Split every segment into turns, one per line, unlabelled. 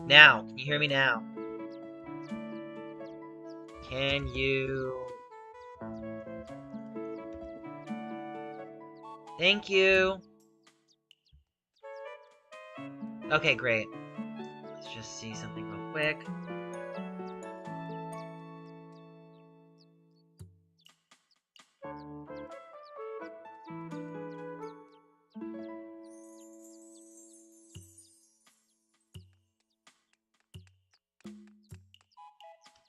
Now, can you hear me now? Can you... Thank you! Okay, great. Let's just see something real quick.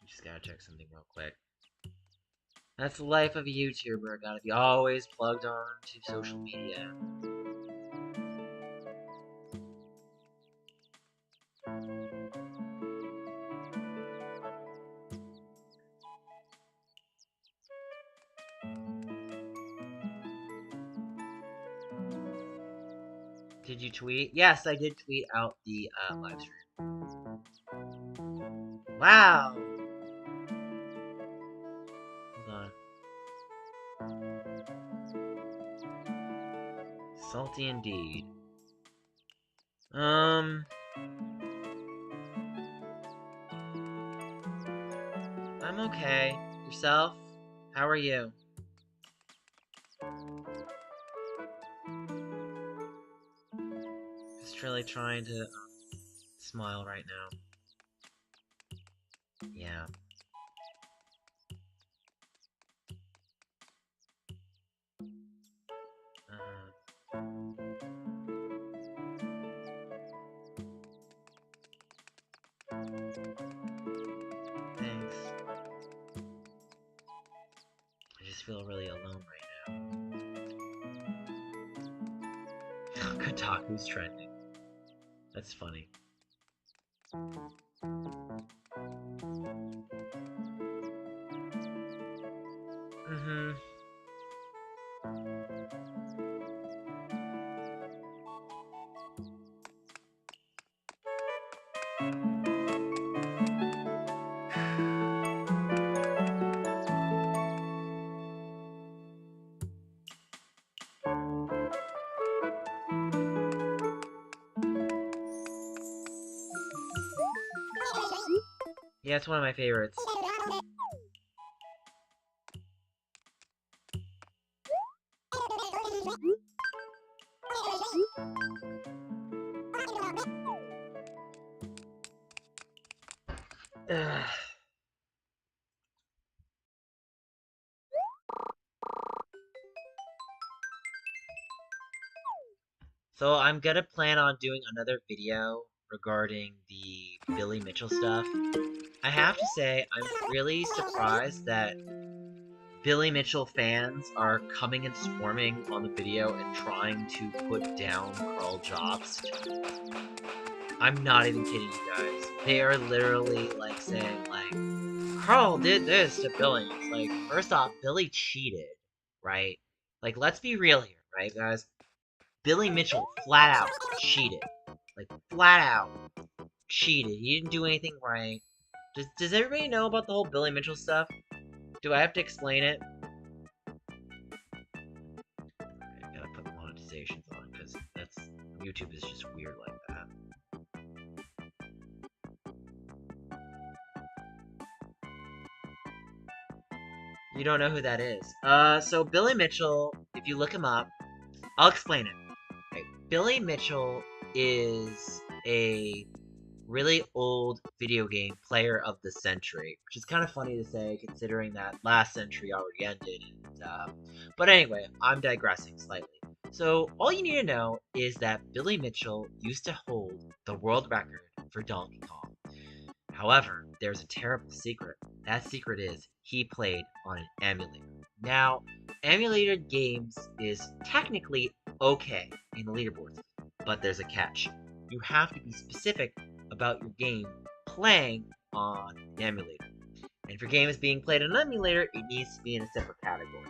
Just gotta check something real quick. That's the life of a YouTuber. Gotta be always plugged on to social media. Did you tweet? Yes, I did tweet out the live stream. Wow! Hold on. Salty indeed. I'm okay. Yourself? How are you? Just really trying to smile right now. Yeah. Thanks. I just feel really alone right now. Kotaku's trending. That's funny. Mm-hmm. Yeah, it's one of my favorites. Ugh. So I'm gonna plan on doing another video regarding the Billy Mitchell stuff. I have to say, I'm really surprised that Billy Mitchell fans are coming and swarming on the video and trying to put down Carl Jobst. I'm not even kidding you guys. They are literally like saying like, Carl did this to Billy. It's like, first off, Billy cheated, right? Like, let's be real here, right, guys? Billy Mitchell flat out cheated. Like, flat out cheated. He didn't do anything right. Does everybody know about the whole Billy Mitchell stuff? Do I have to explain it? I gotta put monetizations on, because that's... YouTube is just weird like that. You don't know who that is. So Billy Mitchell, if you look him up, I'll explain it. Okay. Billy Mitchell is a really old video game player of the century, which is kind of funny to say considering that last century already ended. But anyway, I'm digressing slightly. So all you need to know is that Billy Mitchell used to hold the world record for Donkey Kong. However, there's a terrible secret. That secret is he played on an emulator. Now, emulated games is technically okay in the leaderboards, but there's a catch. You have to be specific about your game playing on an emulator. And if your game is being played on an emulator, it needs to be in a separate category.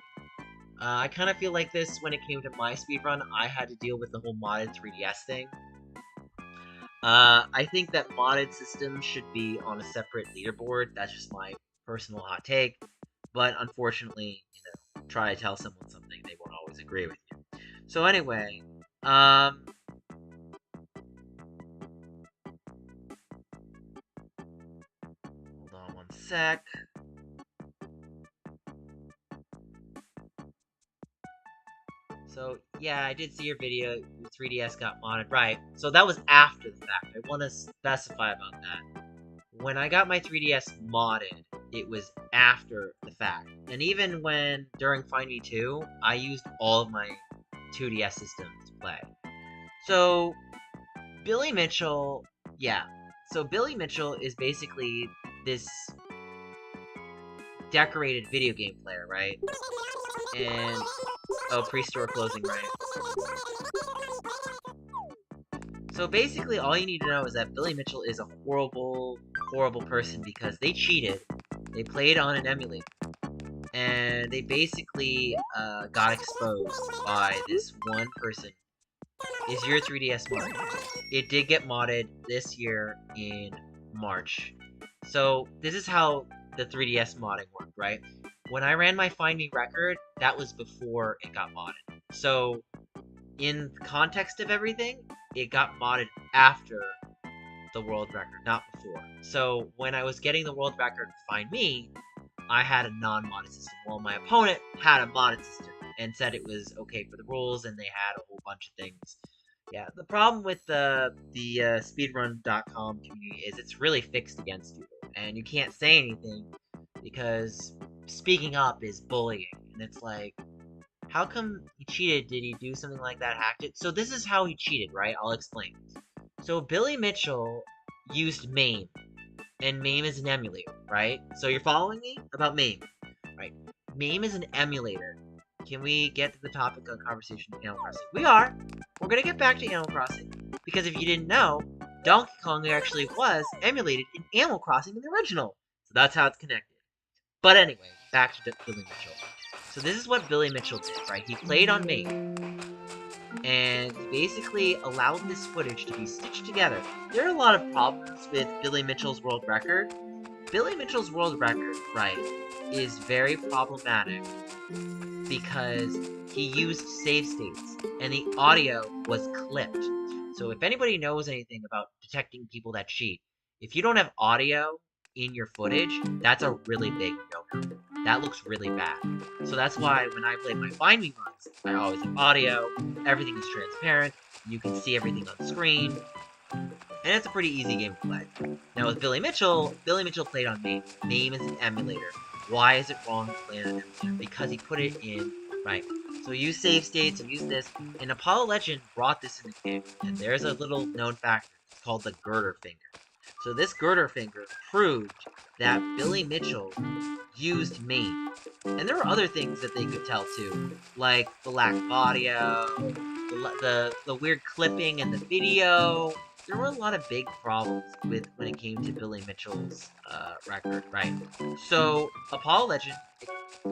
I kind of feel like this when it came to my speedrun. I had to deal with the whole modded 3DS thing. I think that modded systems should be on a separate leaderboard. That's just my personal hot take. But unfortunately, try to tell someone something, they won't always agree with you. So anyway, sec. So, yeah, I did see your video. Your 3DS got modded. Right. So that was after the fact. I want to specify about that. When I got my 3DS modded, it was after the fact. And even when, during Find Me 2, I used all of my 2DS systems to play. So, Billy Mitchell, yeah. So Billy Mitchell is basically this decorated video game player, right? And, oh, pre-store closing, right? So basically, all you need to know is that Billy Mitchell is a horrible, horrible person because they cheated. They played on an emulator. And they basically got exposed by this one person. Is your 3DS modded? It did get modded this year in March. So this is how the 3DS modding worked, right? When I ran my Find Me record, that was before it got modded. So in context of everything, it got modded after the world record, not before. So when I was getting the world record to Find Me, I had a non-modded system. Well, my opponent had a modded system and said it was okay for the rules, and they had a whole bunch of things. Yeah, the problem with the speedrun.com community is it's really fixed against you, and you can't say anything because speaking up is bullying, and it's like, how come he cheated? Did he do something like that, hacked it? So this is how he cheated, right? I'll explain. So Billy Mitchell used MAME, and MAME is an emulator, right? So you're following me about MAME, right? MAME is an emulator. Can we get to the topic of conversation of Animal Crossing? We are! We're gonna get back to Animal Crossing, because if you didn't know, Donkey Kong actually was emulated in Animal Crossing in the original. So that's how it's connected. But anyway, back to Billy Mitchell. So this is what Billy Mitchell did, right? He played on MAME, and he basically allowed this footage to be stitched together. There are a lot of problems with Billy Mitchell's world record. Billy Mitchell's world record, right, is very problematic because he used save states, and the audio was clipped. So if anybody knows anything about detecting people that cheat, if you don't have audio in your footage, that's a really big no-no. That looks really bad. So that's why when I play my Find Me runs, I always have audio, everything is transparent, you can see everything on screen, and it's a pretty easy game to play. Now with Billy Mitchell played on MAME. MAME is an emulator. Why is it wrong to play on an emulator? Because he put it in, right. So we use save states, and use this, and Apollo Legend brought this in the game, and there's a little known factor, it's called the girder finger. So this girder finger proved that Billy Mitchell used MAME. And there were other things that they could tell too, like the lack of audio, the weird clipping in the video. There were a lot of big problems with when it came to Billy Mitchell's record, right? So Apollo Legend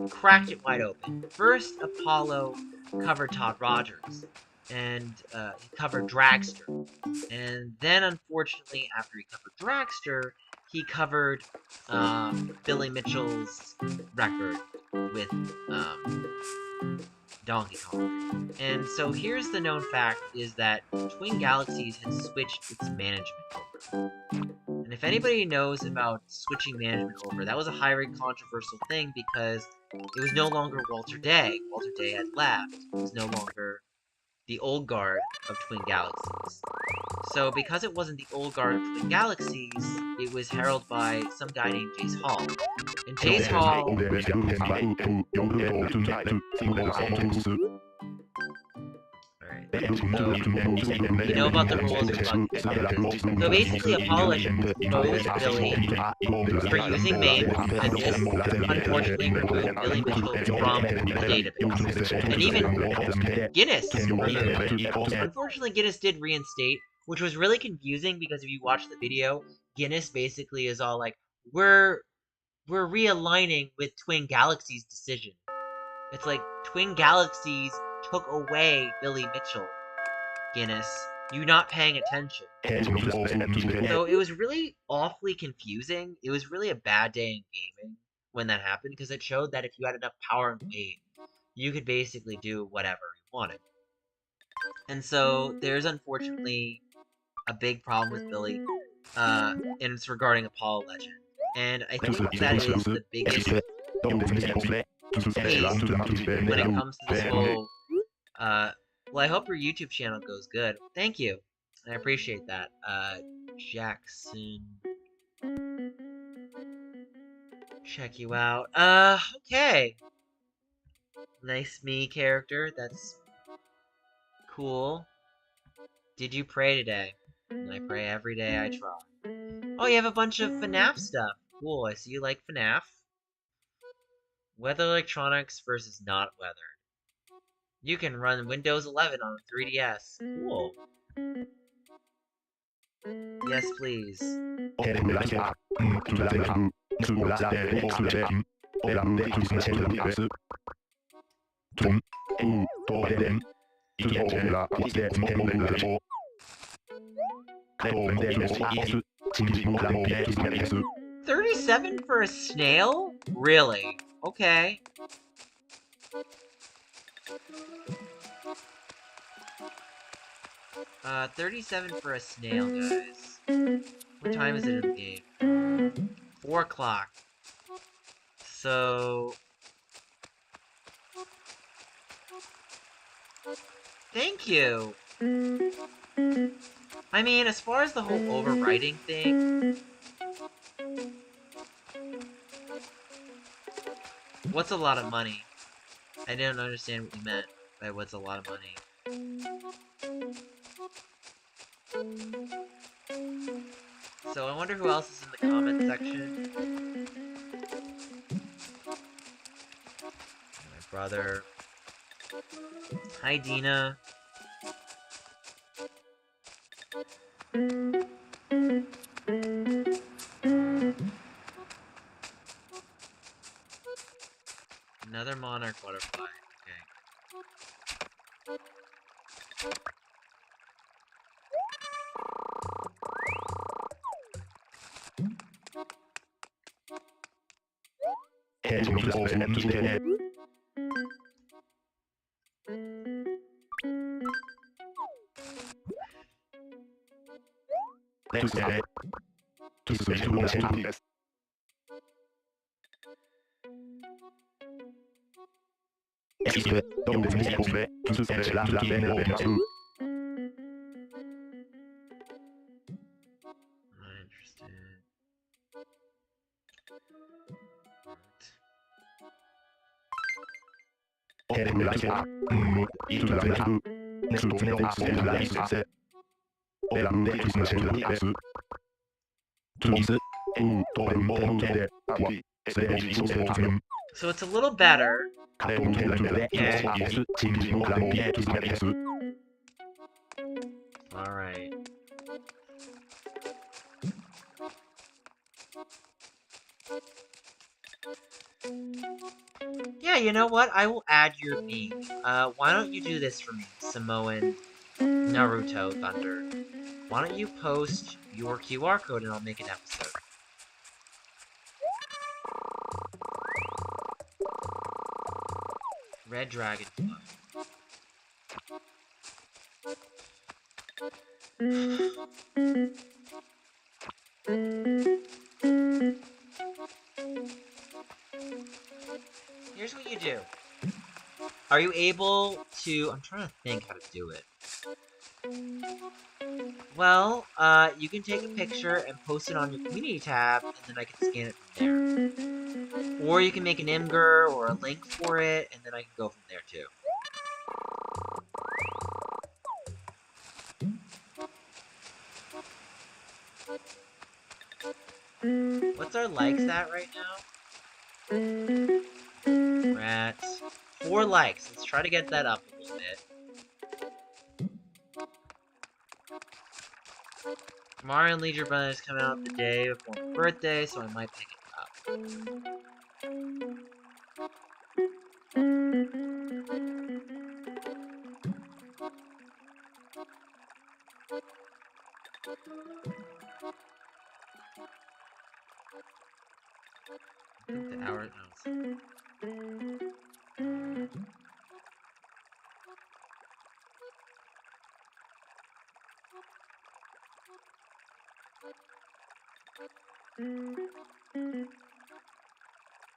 cracked it wide open. First, Apollo covered Todd Rogers, and he covered Dragster. And then, unfortunately, after he covered Dragster, he covered Billy Mitchell's record with Donkey Kong. And so here's the known fact, is that Twin Galaxies has switched its management over. And if anybody knows about switching management over, that was a highly controversial thing because it was no longer Walter Day. Walter Day had left. It was no longer the old guard of Twin Galaxies. So because it wasn't the old guard of Twin Galaxies, it was heralded by some guy named Jace Hall. And Jace Hall... Alright. So, you know about the rules of so basically Apollo Legend exposed Billy for using MAME, and this unfortunately removed Billy Mitchell from the database. And even Guinness unfortunately Guinness did reinstate, which was really confusing because if you watch the video, Guinness basically is all like, we're realigning with Twin Galaxies' decision. It's like, Twin Galaxies took away Billy Mitchell, Guinness. You not paying attention. So it was really awfully confusing. It was really a bad day in gaming when that happened, because it showed that if you had enough power and weight, you could basically do whatever you wanted. And so there's unfortunately a big problem with Billy, and it's regarding Apollo Legend. And I think that is the biggest piece when it comes to this whole, well, I hope your YouTube channel goes good. Thank you. I appreciate that. Jackson. Check you out. Okay. Nice me character. That's cool. Did you pray today? I pray every day I try. Oh, you have a bunch of FNAF stuff. Cool, I see you like FNAF. Weather electronics versus not weathered. You can run Windows 11 on a 3DS. Cool. Yes, please. $37 for a snail? Really? Okay. $37 for a snail, guys. What time is it in the game? 4 o'clock. So... Thank you! I mean, as far as the whole overwriting thing... What's a lot of money? I didn't understand what you meant by what's a lot of money. So I wonder who else is in the comment section. My brother. Hi, Dina. Another monarch butterfly. Okay. So it's a little better. Okay. Alright. Yeah, you know what? I will add your meme. Why don't you do this for me, Samoan Naruto Thunder? Why don't you post your QR code and I'll make an episode? Red Dragonfly. Here's what you do. Are you able to... I'm trying to think how to do it. Well, you can take a picture and post it on your community tab, and then I can scan it from there. Or you can make an Imgur or a link for it, and then I can go from there too. What's our likes at right now? Rats. 4 likes. Let's try to get that up a little bit. Mario and Leisure Brothers come out the day before my birthday, so I might pick it up. I think the hour...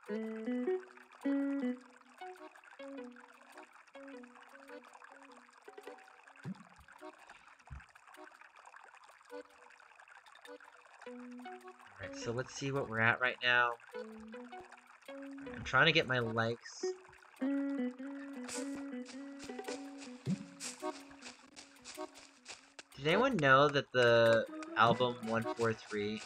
Alright, so let's see what we're at right now. I'm trying to get my likes. Did anyone know that the album 143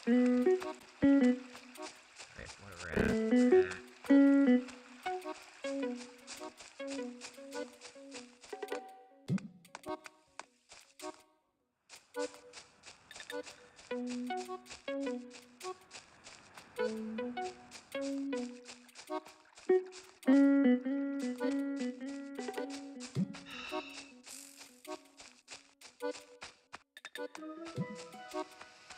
Alright, where we're at.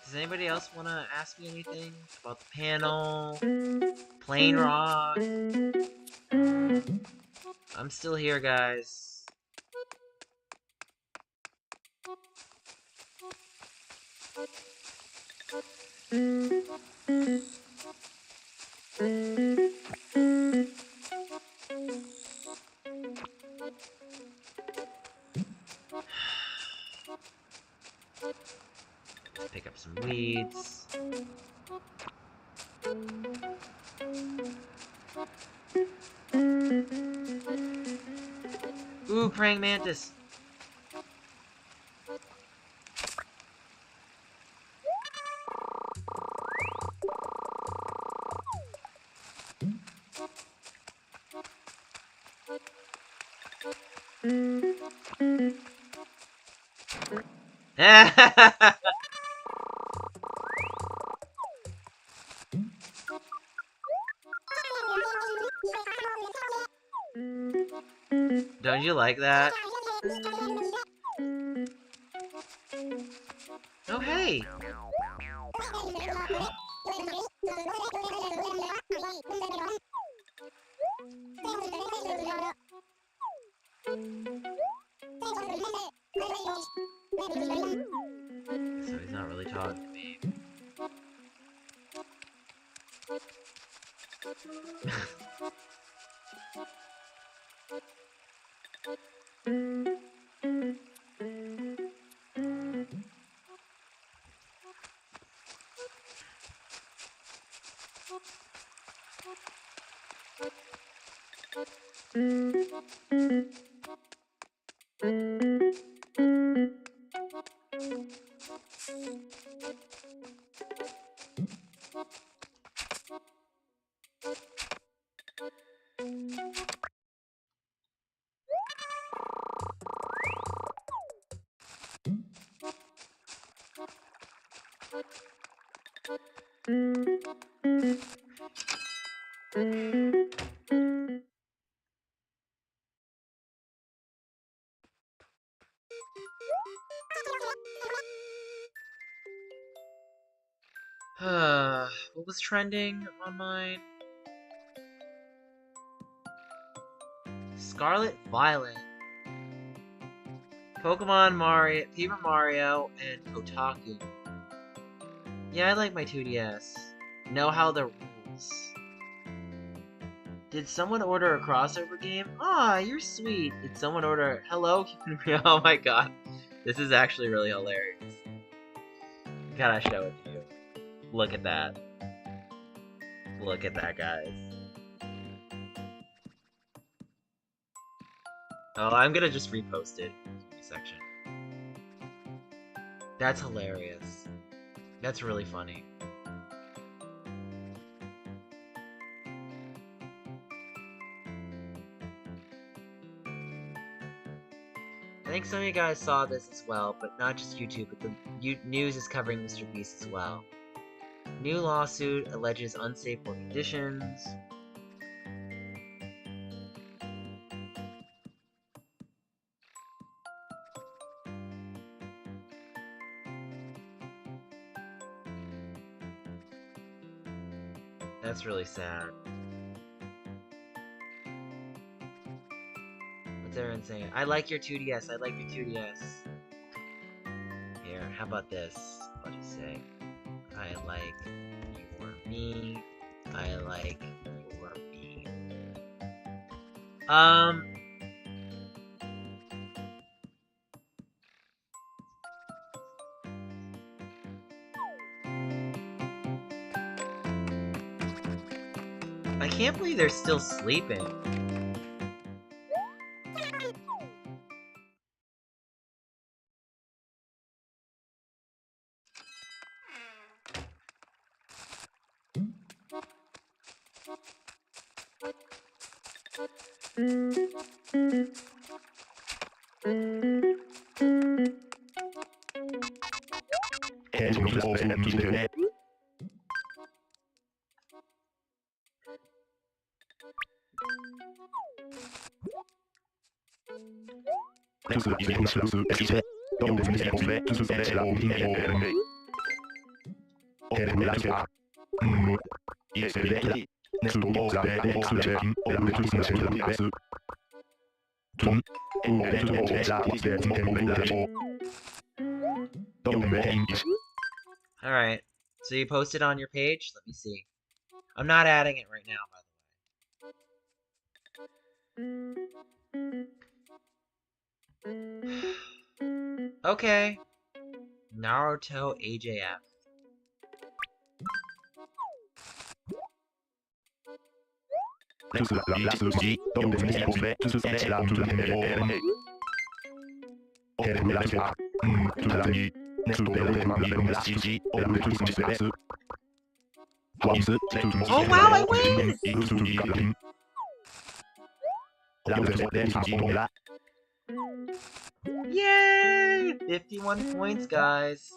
Does anybody else want to ask me anything about the panel? Plain Rock? I'm still here, guys. Let's pick up some weeds. Ooh, praying mantis. Don't you like that? Oh, hey! So he's not really talking to me. What was trending on mine? Scarlet Violet, Pokemon Mario, Paper Mario, and Kotaku. Yeah, I like my 2DS. Know how the rules. Did someone order a crossover game? Aw, you're sweet. Did someone order Hello? Oh my god. This is actually really hilarious. Gotta show it to you. Look at that. Look at that, guys. Oh, I'm gonna just repost it in the section. That's hilarious. That's really funny. I think some of you guys saw this as well, but not just YouTube, but the news is covering Mr. Beast as well. New lawsuit alleges unsafe work conditions. That's really sad. What's everyone saying? I like your 2DS. I like your 2DS. Here, how about this? I'll just say, I like your me. I like your me. I can't believe they're still sleeping. Alright, so you posted on your page? Let me see. I'm not adding it right now, by the way. Okay. Naruto AJF. Oh wow, I win! Yay! 51 points, guys.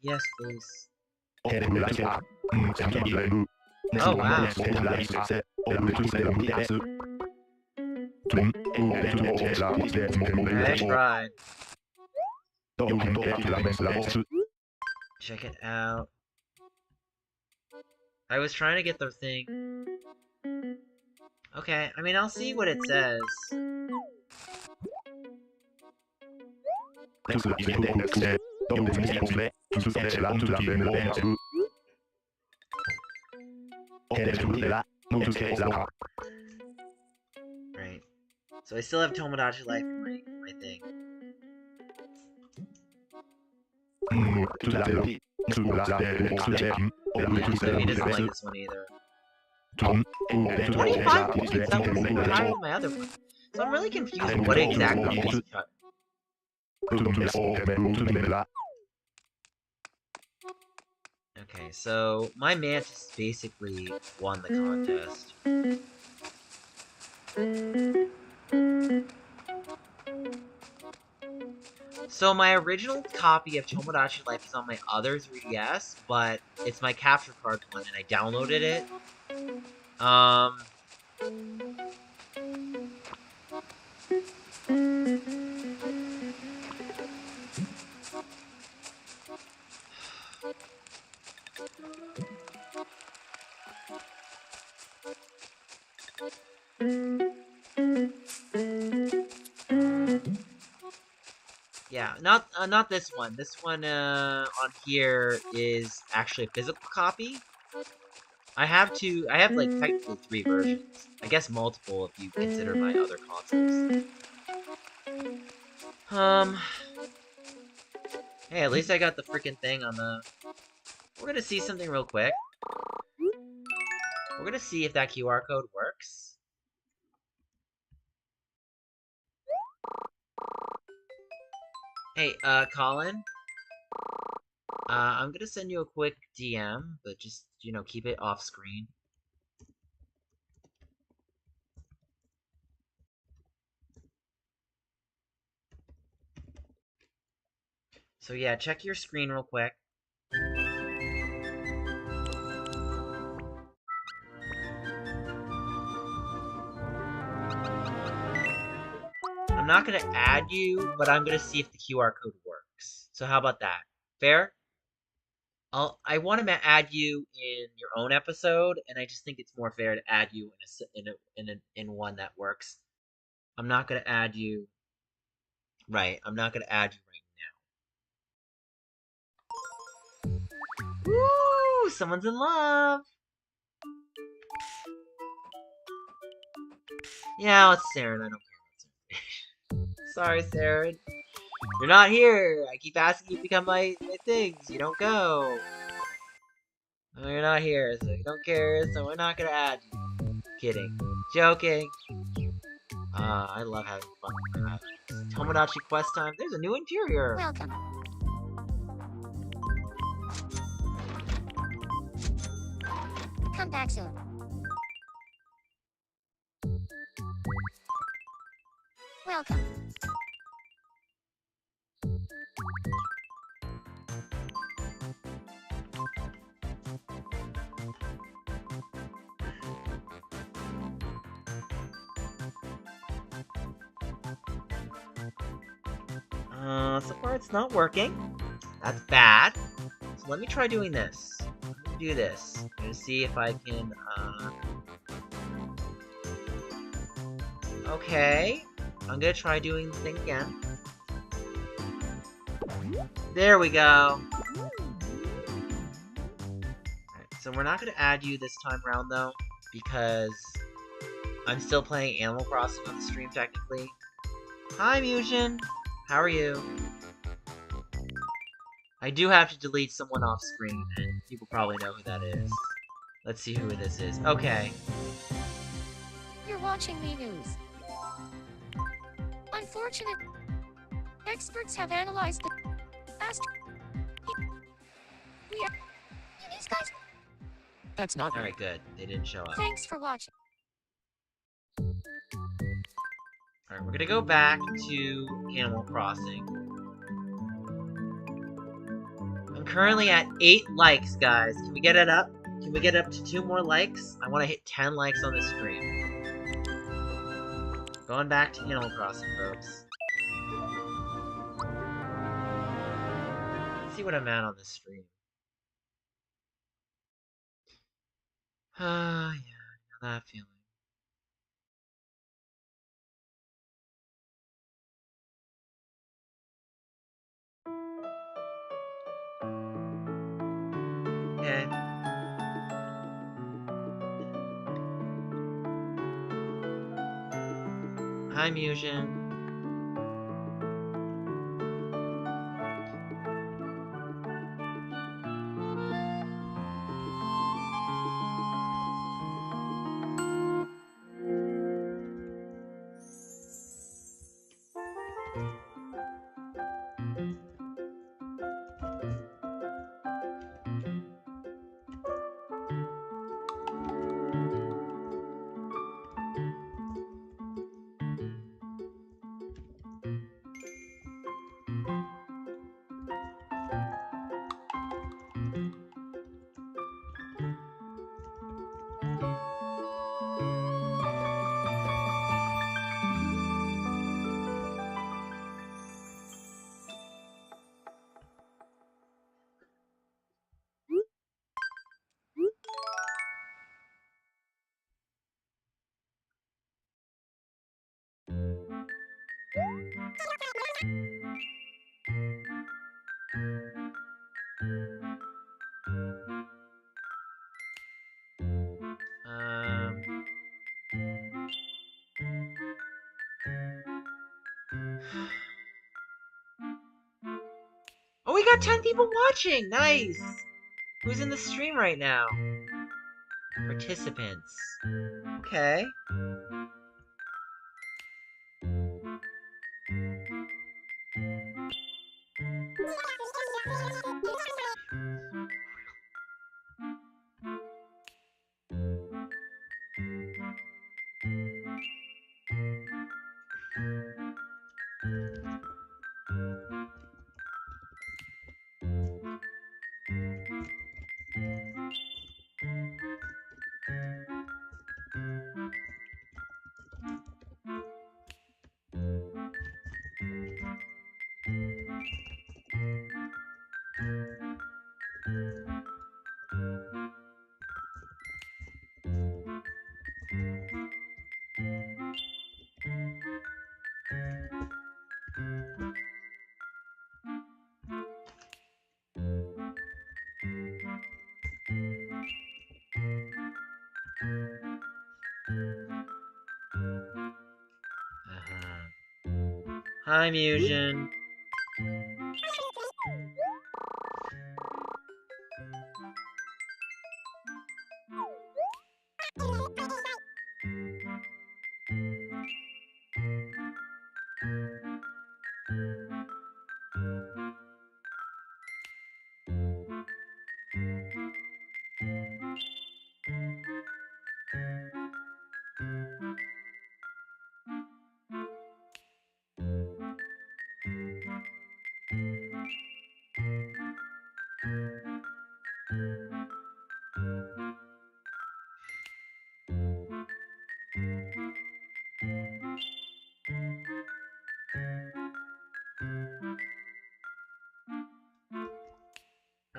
Yes, please. Oh, wow. I tried. Check it out. I was trying to get the thing. Okay, I mean, I'll see what it says. Right. So I still have Tomodachi Life in my thing. Yeah, so he doesn't like this one either. 25 points! That was higher than my other one. So I'm really confused what exactly he's cut. Okay, so my Mantis basically won the contest. So my original copy of Tomodachi Life is on my other 3DS, but it's my capture card one, and I downloaded it. Yeah, not this one. This one on here is actually a physical copy. I have like technically 3 versions. I guess multiple if you consider my other consoles. Hey, at least I got the freaking thing on the... We're gonna see something real quick. We're gonna see if that QR code works. Hey, Colin. I'm gonna send you a quick DM, but just, you know, keep it off screen. So yeah, check your screen real quick. I'm not gonna add you, but I'm gonna see if the QR code works. So how about that? Fair? I want to add you in your own episode, and I just think it's more fair to add you in one that works. I'm not gonna add you. Right, I'm not gonna add you right now. Woo! Someone's in love. Yeah, it's Saren. I don't care about Saren. Sorry, Saren. You're not here. I keep asking you to become my things. You don't go. No, you're not here, so you don't care, so we're not gonna add you. Kidding. Joking. I love having fun with that. Tomodachi quest time. There's a new interior.
Welcome. Come back soon. Welcome.
So far it's not working. That's bad. So let me try doing this. Let me do this. I'm gonna see if I can, Okay. I'm gonna try doing the thing again. There we go. Alright, so we're not gonna add you this time around, though, because I'm still playing Animal Crossing on the stream, technically. Hi, Musion! How are you? I do have to delete someone off screen, and people probably know who that is. Let's see who this is. Okay.
You're watching Me News. Unfortunate. Experts have analyzed the past. We are. These guys. That's not
Alright, good. They didn't show up.
Thanks for watching.
Alright, we're gonna go back to Animal Crossing. I'm currently at 8 likes, guys. Can we get it up? Can we get up to 2 more likes? I want to hit 10 likes on this stream. Going back to Animal Crossing, folks. Let's see what I'm at on this stream. Ah, yeah, I know that feeling. Okay. Hi, Musion. got 10 people watching! Nice! Who's in the stream right now? Participants. Okay. Hi, Musion.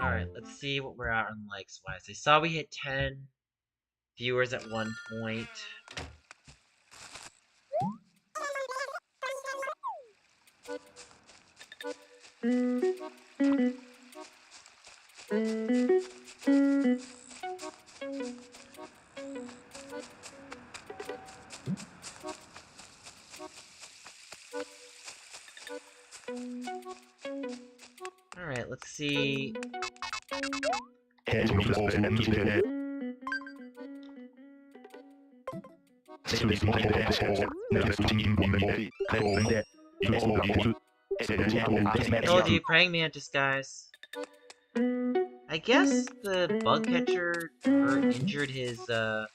Alright, let's see what we're at on likes wise. I saw we hit 10 viewers at one point. Alright, let's see. Told you, praying mantis, guys. I guess the bug catcher injured his, yeah.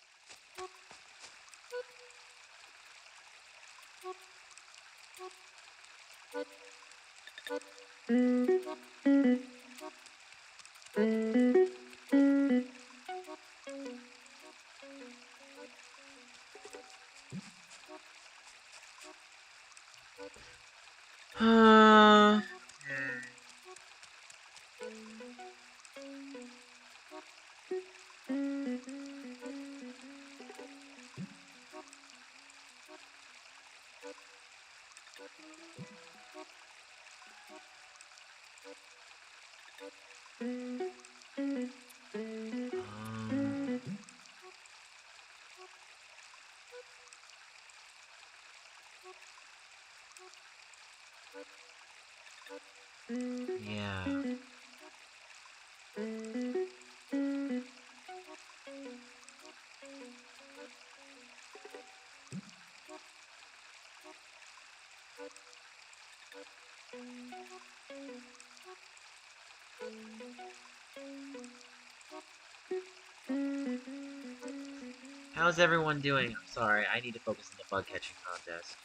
How's everyone doing? I'm sorry, I need to focus on the bug catching contest.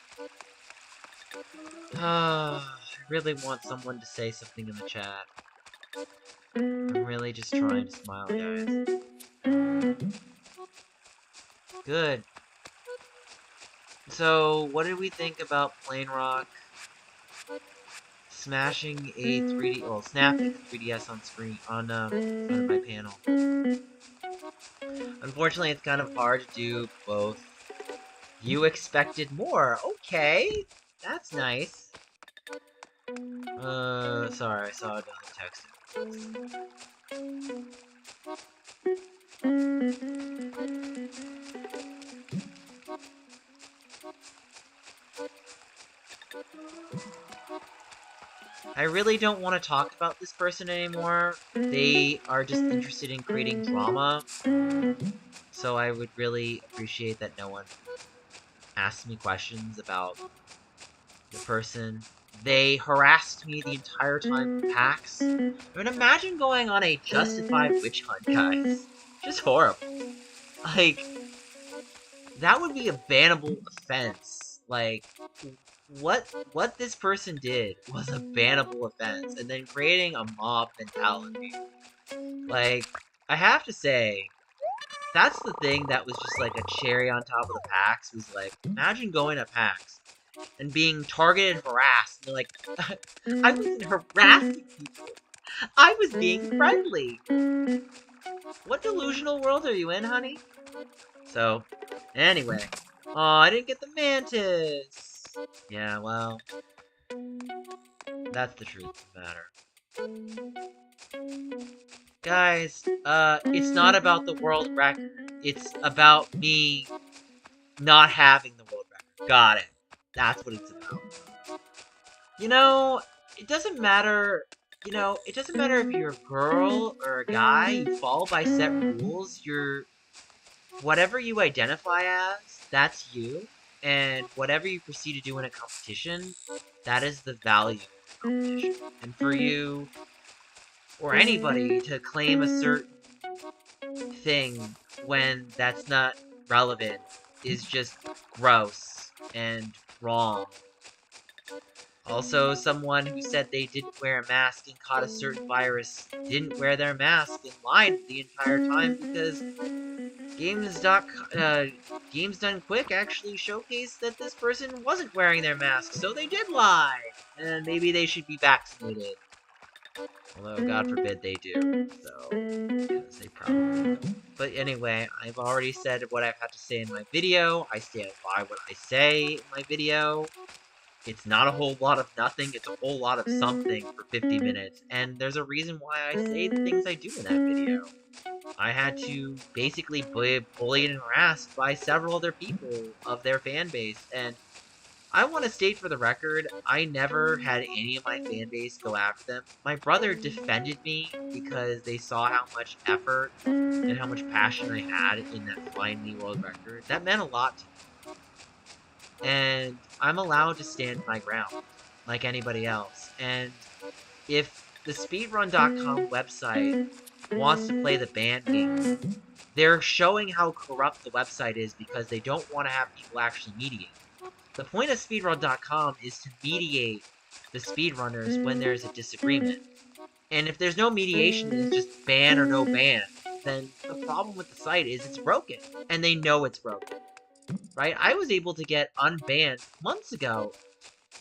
I really want someone to say something in the chat. I'm really just trying to smile, guys. Good. So, what did we think about Plane Rock smashing a 3D, well, snapping a 3DS on screen, on front of my panel? Unfortunately, it's kind of hard to do both. You expected more. Okay, that's nice. Sorry, I saw another text. I really don't want to talk about this person anymore. They are just interested in creating drama. So I would really appreciate that no one asks me questions about the person. They harassed me the entire time in PAX. I mean, imagine going on a justified witch hunt, guys. Just horrible. Like, that would be a bannable offense. Like, what this person did was a bannable offense, and then creating a mob mentality. Like, I have to say, that's the thing that was just like a cherry on top of the PAX, was like, imagine going to PAX and being targeted and harassed, and you're like, I wasn't harassing people, I was being friendly. What delusional world are you in, honey? So, anyway. Oh, I didn't get the mantis! Yeah, well, that's the truth of the matter. Guys, it's not about the world record. It's about me not having the world record. Got it. That's what it's about. You know, it doesn't matter... You know, it doesn't matter if you're a girl or a guy, you follow by set rules, you're... Whatever you identify as, that's you. And whatever you proceed to do in a competition, that is the value of the competition. And for you, or anybody, to claim a certain thing when that's not relevant is just gross and wrong. Also, someone who said they didn't wear a mask and caught a certain virus didn't wear their mask and lied the entire time because Games Done Quick actually showcased that this person wasn't wearing their mask, so they did lie! And maybe they should be vaccinated. Although, God forbid they do, so, because they probably will. But anyway, I've already said what I've had to say in my video. I stand by what I say in my video. It's not a whole lot of nothing, it's a whole lot of something for 50 minutes. And there's a reason why I say the things I do in that video. I had to basically be bullied and harassed by several other people of their fan base, and I want to state for the record, I never had any of my fan base go after them. My brother defended me because they saw how much effort and how much passion I had in that Find Me world record. That meant a lot to me. And I'm allowed to stand my ground, like anybody else. And if the Speedrun.com website wants to play the ban game, they're showing how corrupt the website is because they don't want to have people actually mediate. The point of Speedrun.com is to mediate the speedrunners when there's a disagreement. And if there's no mediation, it's just ban or no ban, then the problem with the site is it's broken. And they know it's broken. Right? I was able to get unbanned months ago,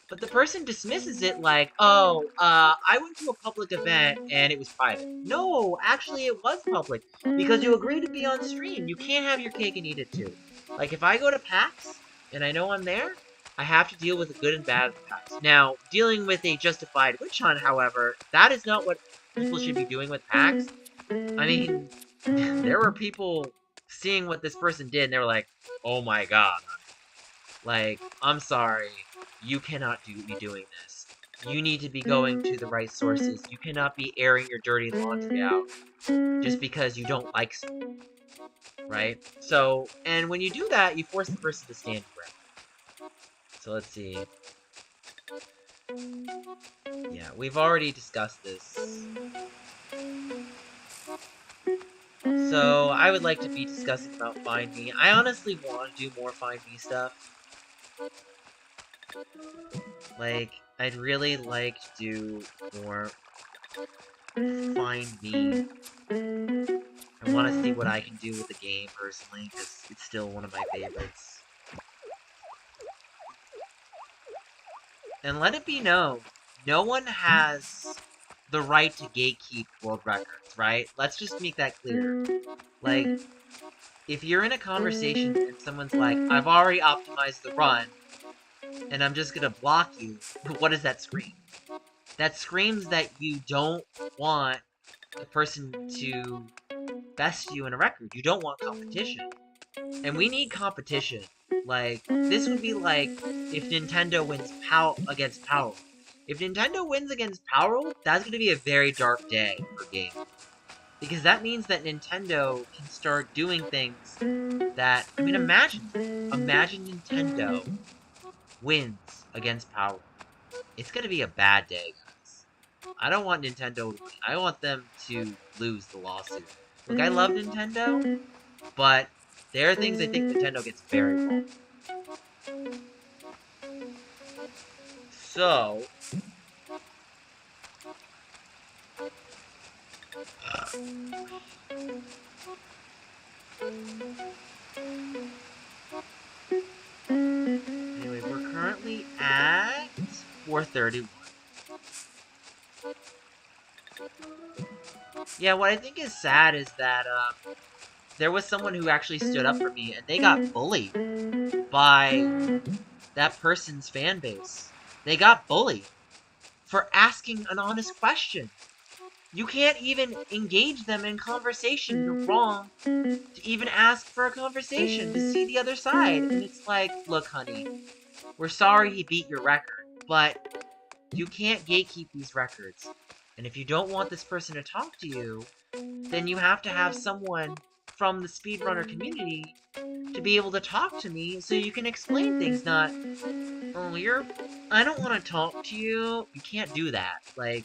but the person dismisses it like, oh, I went to a public event and it was private. No, actually it was public, because you agreed to be on stream. You can't have your cake and eat it too. Like, if I go to PAX, and I know I'm there, I have to deal with the good and bad of the PAX. Now, dealing with a justified witch hunt, however, that is not what people should be doing with PAX. I mean, there were people seeing what this person did, and they were like, oh my god. Like, I'm sorry, you cannot be doing this. You need to be going to the right sources. You cannot be airing your dirty laundry out just because you don't like something. Right? So, and when you do that, you force the person to stand your ground. So let's see. Yeah, we've already discussed this. So, I would like to be discussing about Find Me. I honestly want to do more Find Me stuff. Like, I'd really like to do more Find Me. I want to see what I can do with the game, personally, because it's still one of my favorites. And let it be known, no one has the right to gatekeep world records, right? Let's just make that clear. Like, if you're in a conversation and someone's like, I've already optimized the run, and I'm just gonna block you, what does that scream? That screams that you don't want the person to best you in a record. You don't want competition. And we need competition. Like, this would be like if Nintendo wins against Power. If Nintendo wins against Palworld, that's going to be a very dark day for gaming. Because that means that Nintendo can start doing things that... I mean, imagine Nintendo wins against Palworld. It's going to be a bad day, guys. I don't want Nintendo to win. I want them to lose the lawsuit. Look, I love Nintendo, but there are things I think Nintendo gets very wrong. So... anyway, we're currently at 431. Yeah, what I think is sad is that there was someone who actually stood up for me, and they got bullied by that person's fan base. They got bullied for asking an honest question. You can't even engage them in conversation. You're wrong to even ask for a conversation, to see the other side. And it's like, look, honey, we're sorry he beat your record, but you can't gatekeep these records. And if you don't want this person to talk to you, then you have to have someone from the speedrunner community to be able to talk to me so you can explain things, not, oh, I don't want to talk to you. You can't do that. Like,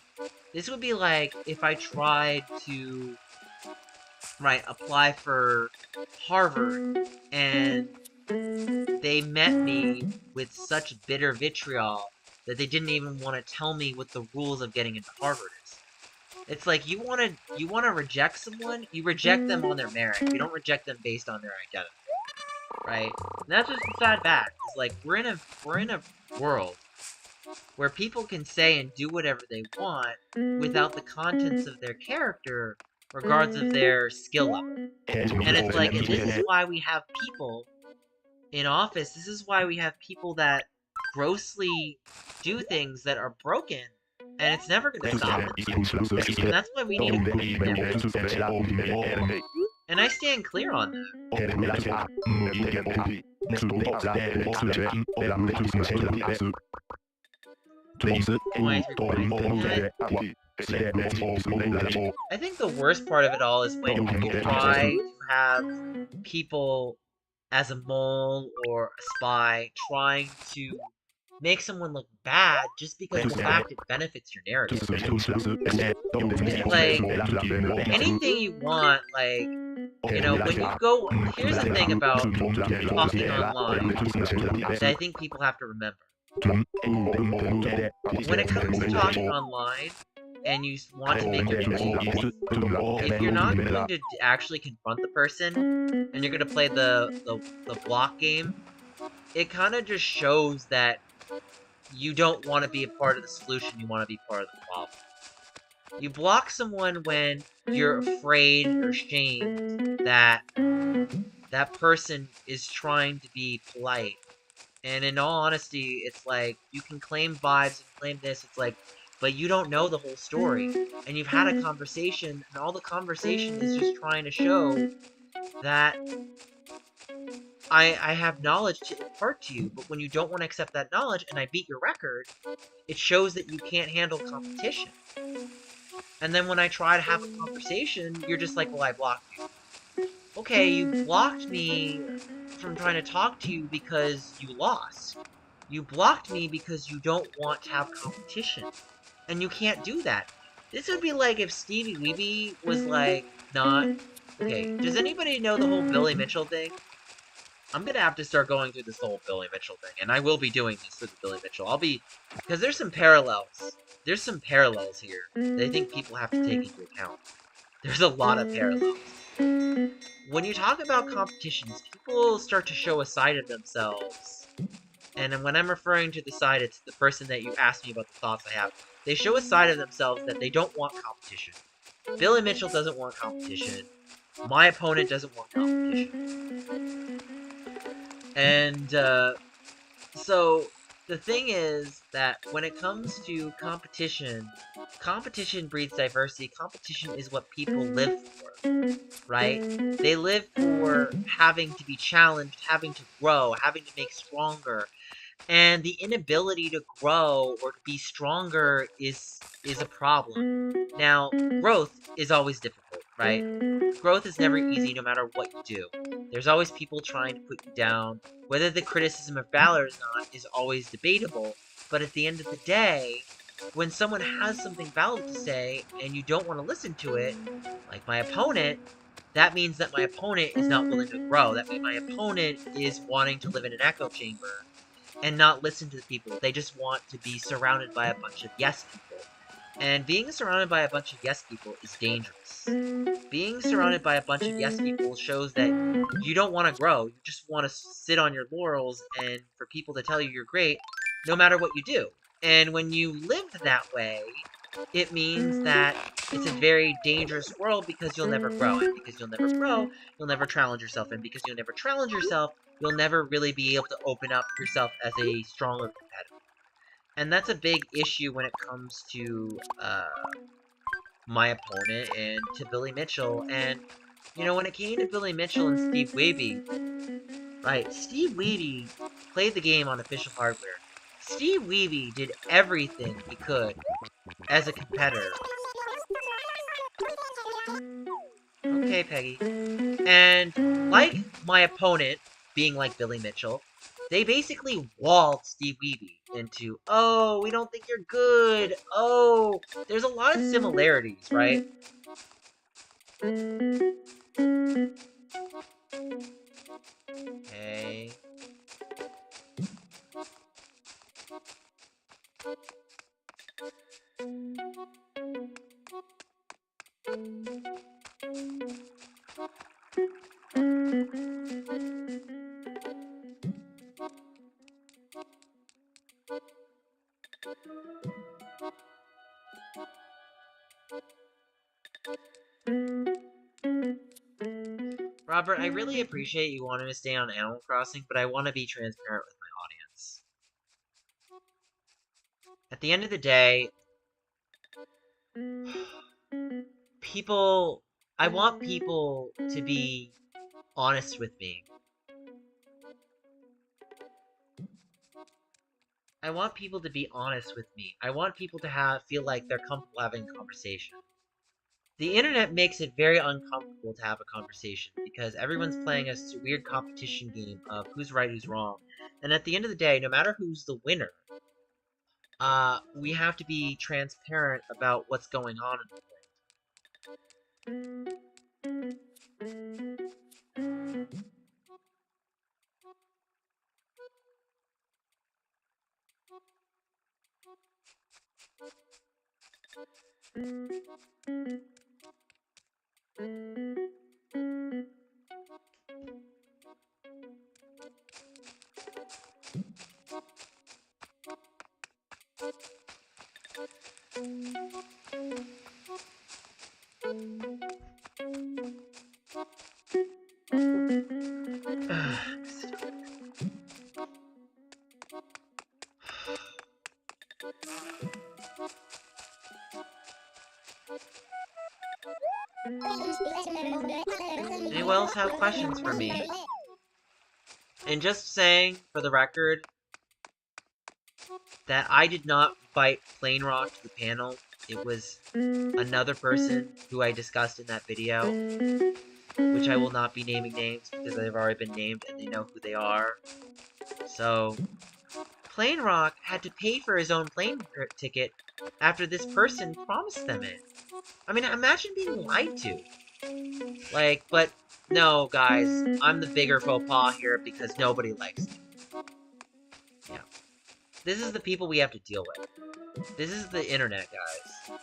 this would be like if I tried to, apply for Harvard, and they met me with such bitter vitriol that they didn't even want to tell me what the rules of getting into Harvard is. It's like, you want to reject someone, you reject them on their merit. You don't reject them based on their identity. Right? And that's just a sad fact. It's like, we're in a world where people can say and do whatever they want without the contents of their character, regardless of their skill level. And it's like, and this is why we have people in office, this is why we have people that grossly do things that are broken, and it's never going to stop them. And that's why we need to push them. And I stand clear on that. I think the worst part of it all is when you try to have people as a mole or a spy trying to make someone look bad just because the fact it benefits your narrative. Like, anything you want, like, you know, when you go... Here's the thing about talking online that I think people have to remember. When it comes to talking online, and you want to make your claims, if you're not going to actually confront the person, and you're going to play the block game, it kind of just shows that you don't want to be a part of the solution, you want to be part of the problem. You block someone when you're afraid or ashamed that that person is trying to be polite. And in all honesty, it's like, you can claim vibes and claim this, it's like, but you don't know the whole story. And you've had a conversation, and all the conversation is just trying to show that I have knowledge to impart to you, but when you don't want to accept that knowledge, and I beat your record, it shows that you can't handle competition. And then when I try to have a conversation, you're just like, well, I blocked you. Okay, you blocked me from trying to talk to you because you lost. You blocked me because you don't want to have competition. And you can't do that. This would be like if Stevie Weeby was like, not... Okay, does anybody know the whole Billy Mitchell thing? I'm gonna have to start going through this whole Billy Mitchell thing, and I will be doing this with Billy Mitchell. I'll be... Because there's some parallels. There's some parallels here that I think people have to take into account. There's a lot of parallels. When you talk about competitions, people start to show a side of themselves. And when I'm referring to the side, it's the person that you asked me about the thoughts I have. They show a side of themselves that they don't want competition. Billy Mitchell doesn't want competition. My opponent doesn't want competition. And, so, the thing is that when it comes to competition, competition breeds diversity. Competition is what people live for, right? They live for having to be challenged, having to grow, having to make stronger, And the inability to grow or to be stronger is a problem. Now, growth is always difficult, right? Growth is never easy no matter what you do. There's always people trying to put you down. Whether the criticism is valid or not is always debatable, but at the end of the day, when someone has something valid to say and you don't want to listen to it, like my opponent, that means that my opponent is not willing to grow. That means my opponent is wanting to live in an echo chamber and not listen to the people. They just want to be surrounded by a bunch of yes people. And being surrounded by a bunch of yes people is dangerous. Being surrounded by a bunch of yes people shows that you don't want to grow. You just want to sit on your laurels and for people to tell you you're great no matter what you do. And when you live that way, it means that it's a very dangerous world because you'll never grow. And because you'll never grow, you'll never challenge yourself. And because you'll never challenge yourself, you'll never really be able to open up yourself as a stronger competitor. And that's a big issue when it comes to my opponent and to Billy Mitchell. And, you know, when it came to Billy Mitchell and Steve Wiebe, right, Steve Wiebe played the game on official hardware. Steve Wiebe did everything he could as a competitor. Okay, Peggy. And like my opponent, being like Billy Mitchell, they basically walled Steve Wiebe into, oh, we don't think you're good. Oh, there's a lot of similarities, right? Okay. Robert, I really appreciate you wanting to stay on Animal Crossing, but I want to be transparent with my audience. At the end of the day, I want people to be honest with me. I want people to be honest with me. I want people to feel like they're comfortable having a conversation. The internet makes it very uncomfortable to have a conversation because everyone's playing a weird competition game of who's right, who's wrong. And at the end of the day, no matter who's the winner, we have to be transparent about what's going on in the Anyone else have questions for me? And just saying, for the record, that I did not invite Plain Rock to the panel. It was another person who I discussed in that video, which I will not be naming names because they've already been named and they know who they are. So, Plain Rock had to pay for his own plane ticket after this person promised them it. I mean, imagine being lied to. Like, but no, guys, I'm the bigger faux pas here because nobody likes me. Yeah. This is the people we have to deal with. This is the internet, guys.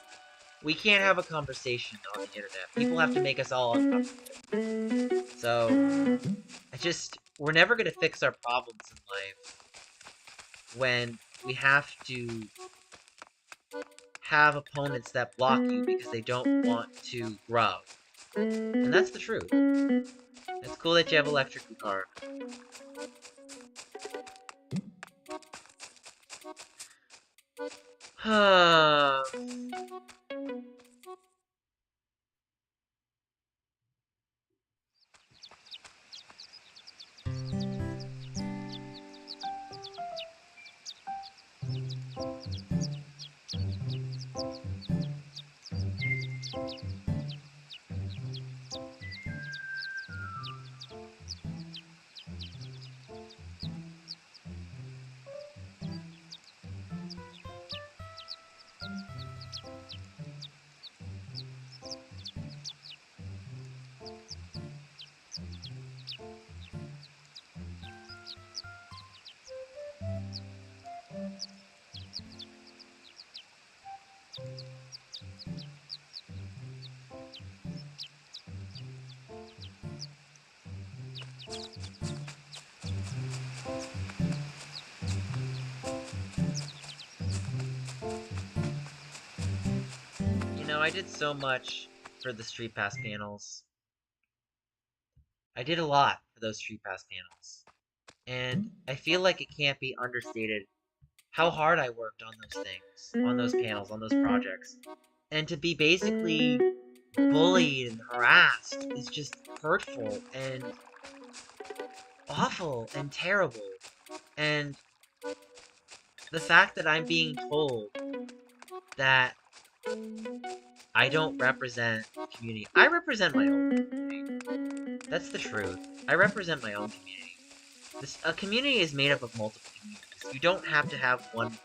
We can't have a conversation on the internet. People have to make us all uncomfortable. So, we're never gonna fix our problems in life when we have to have opponents that block you because they don't want to grow. And that's the truth. It's cool that you have electric guitar. You know, I did so much for the Street Pass panels. I did a lot for those Street Pass panels. And I feel like it can't be understated how hard I worked on those things, on those panels, on those projects. And to be basically bullied and harassed is just hurtful and awful and terrible. And the fact that I'm being told that I don't represent the community. I represent my own community. That's the truth. I represent my own community. A community is made up of multiple communities. You don't have to have one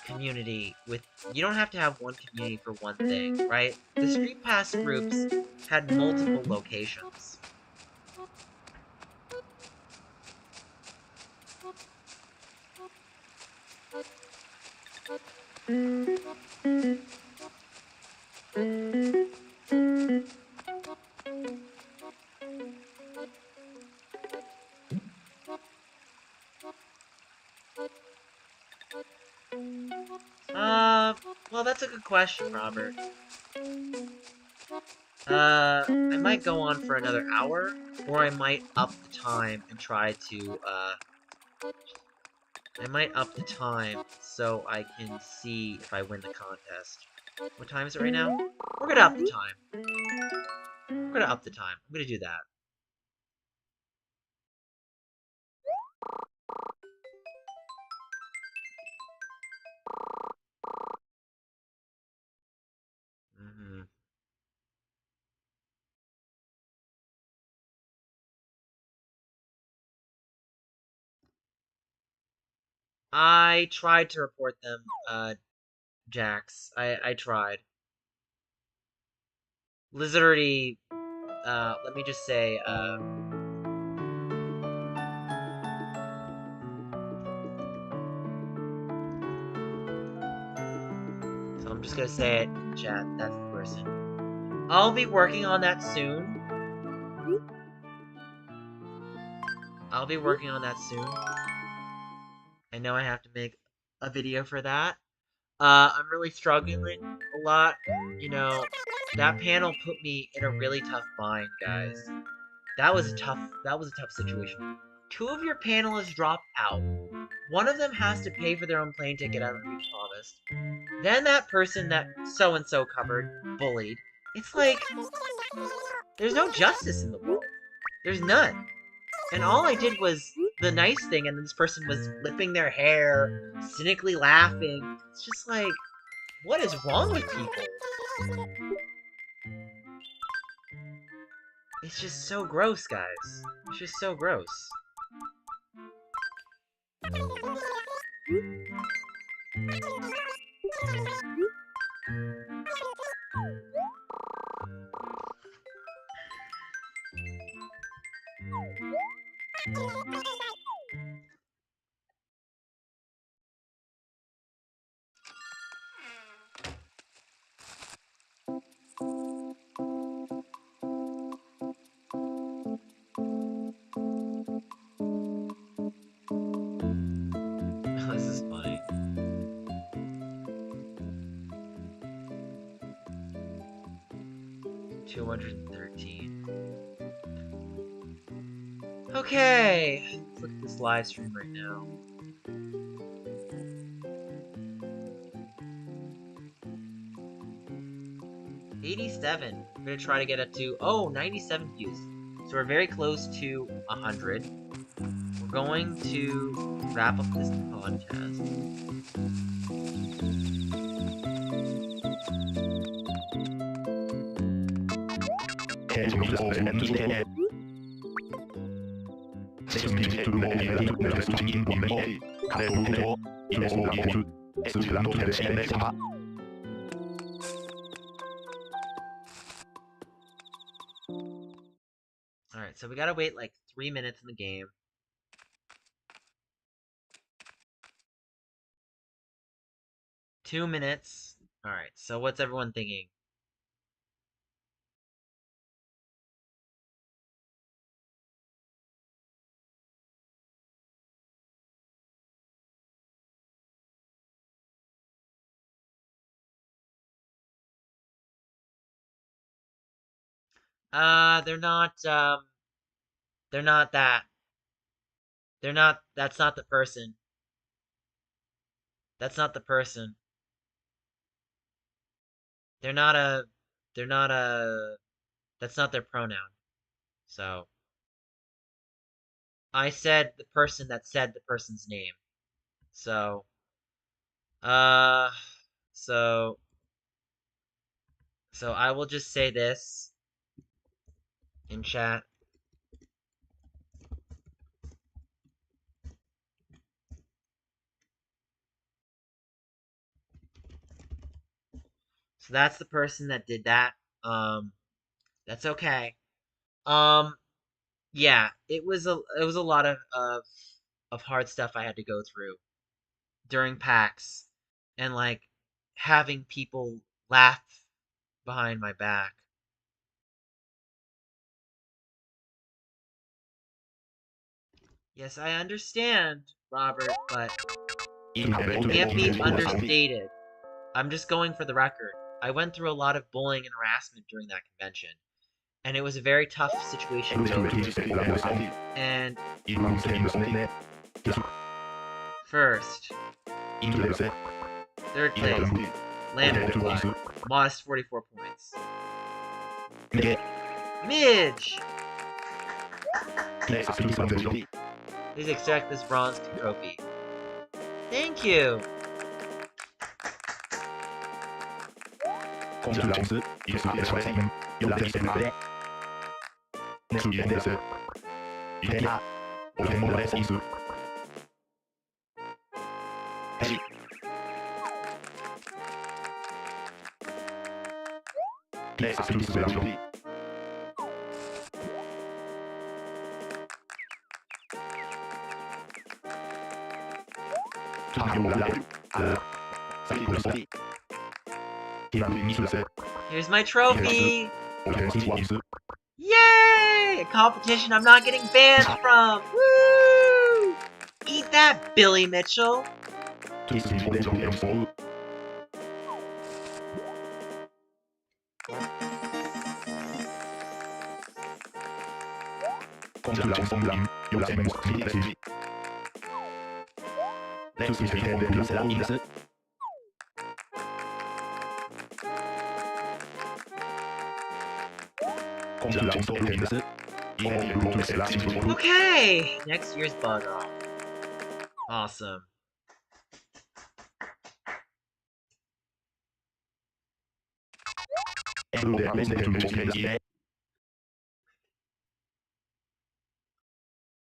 community you don't have to have one community for one thing, right? The Street Pass groups had multiple locations. Well, that's a good question, Robert. I might go on for another hour, or I might up the time and try to, I might up the time so I can see if I win the contest. What time is it right now? We're gonna up the time. We're gonna up the time. I'm gonna do that. I tried to report them, Jax. I tried. Lizardy, let me just say, so I'm just gonna say it in the chat, that's the person. I'll be working on that soon. I'll be working on that soon. I know I have to make a video for that. I'm really struggling a lot. You know, that panel put me in a really tough bind, guys. That was a tough situation. 2 of your panelists dropped out. One of them has to pay for their own plane ticket, as we promised. Then that person that so-and-so covered, bullied. It's like, there's no justice in the world. There's none. And all I did was the nice thing, and this person was flipping their hair, cynically laughing. It's just like, what is wrong with people? It's just so gross, guys. It's just so gross. This is funny. $213. Okay, let's look at this live stream right now. $87. I'm gonna try to get up to 97 views. So we're very close to 100. We're going to wrap up this contest. Alright, so we gotta wait like 3 minutes in the game. Two minutes. Alright, so what's everyone thinking? They're not, they're not that. They're not, that's not the person. That's not the person. They're not a, they're not a, that's not their pronoun. So, I said the person that said the person's name. So, uh, so, so I will just say this in chat. So that's the person that did that. That's okay. Um, yeah, it was a lot of hard stuff I had to go through during PAX, and like having people laugh behind my back. Yes, I understand, Robert, but it can't be understated. I'm just going for the record. I went through a lot of bullying and harassment during that convention, and it was a very tough situation to go through. And first, third place, Landon, modest 44 points. Midge! Please extract this bronze trophy. Thank you! Here's my trophy! Yay! A competition I'm not getting banned from! Woo! Eat that, Billy Mitchell! Okay! Next year's bug off. Awesome.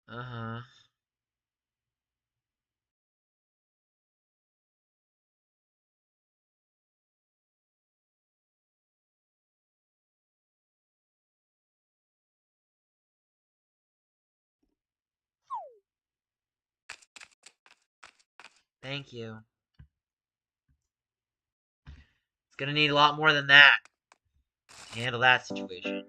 Uh-huh. Thank you. It's gonna need a lot more than that to handle that situation.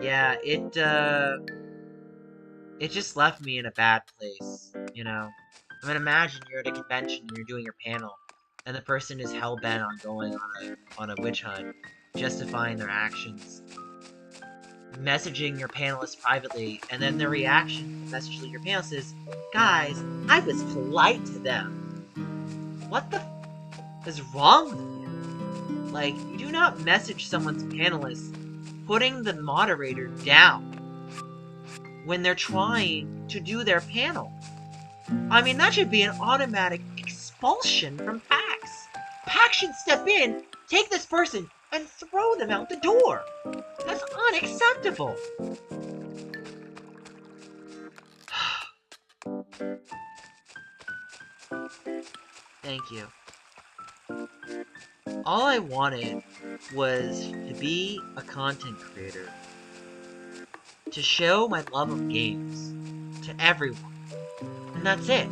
Yeah, it just left me in a bad place, you know? I mean, imagine you're at a convention and you're doing your panel, and the person is hell-bent on going on a witch hunt, justifying their actions, messaging your panelists privately, and then their reaction, messaging your panelists is, guys, I was polite to them. What the is wrong with you? Like, you do not message someone's panelists putting the moderator down when they're trying to do their panel. I mean, that should be an automatic expulsion from PAX. PAX should step in, take this person, and throw them out the door. That's unacceptable. Thank you. All I wanted was to be a content creator, to show my love of games to everyone, and that's it.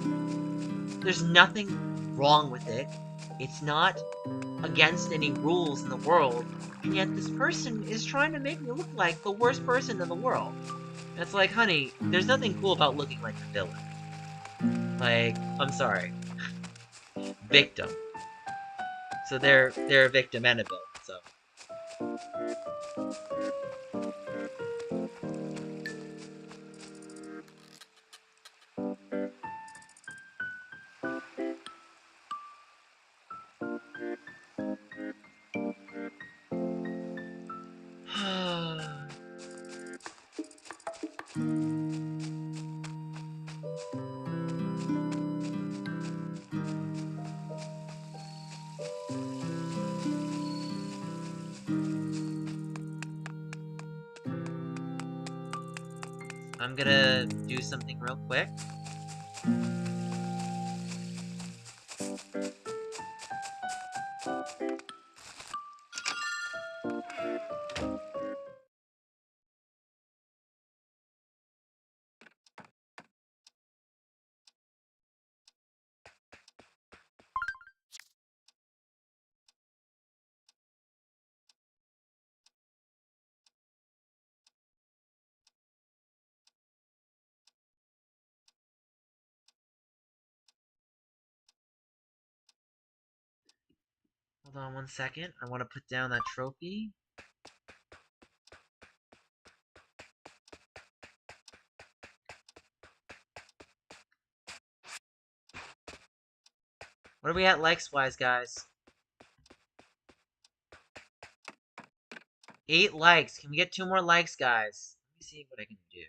There's nothing wrong with it. It's not against any rules in the world, and yet this person is trying to make me look like the worst person in the world. And it's like, honey, there's nothing cool about looking like a villain. Like, I'm sorry. Victim. So they're a victim and a villain, so. I'm gonna do something real quick. Hold on one second. I want to put down that trophy. What are we at likes-wise, guys? 8 likes. Can we get 2 more likes, guys? Let me see what I can do.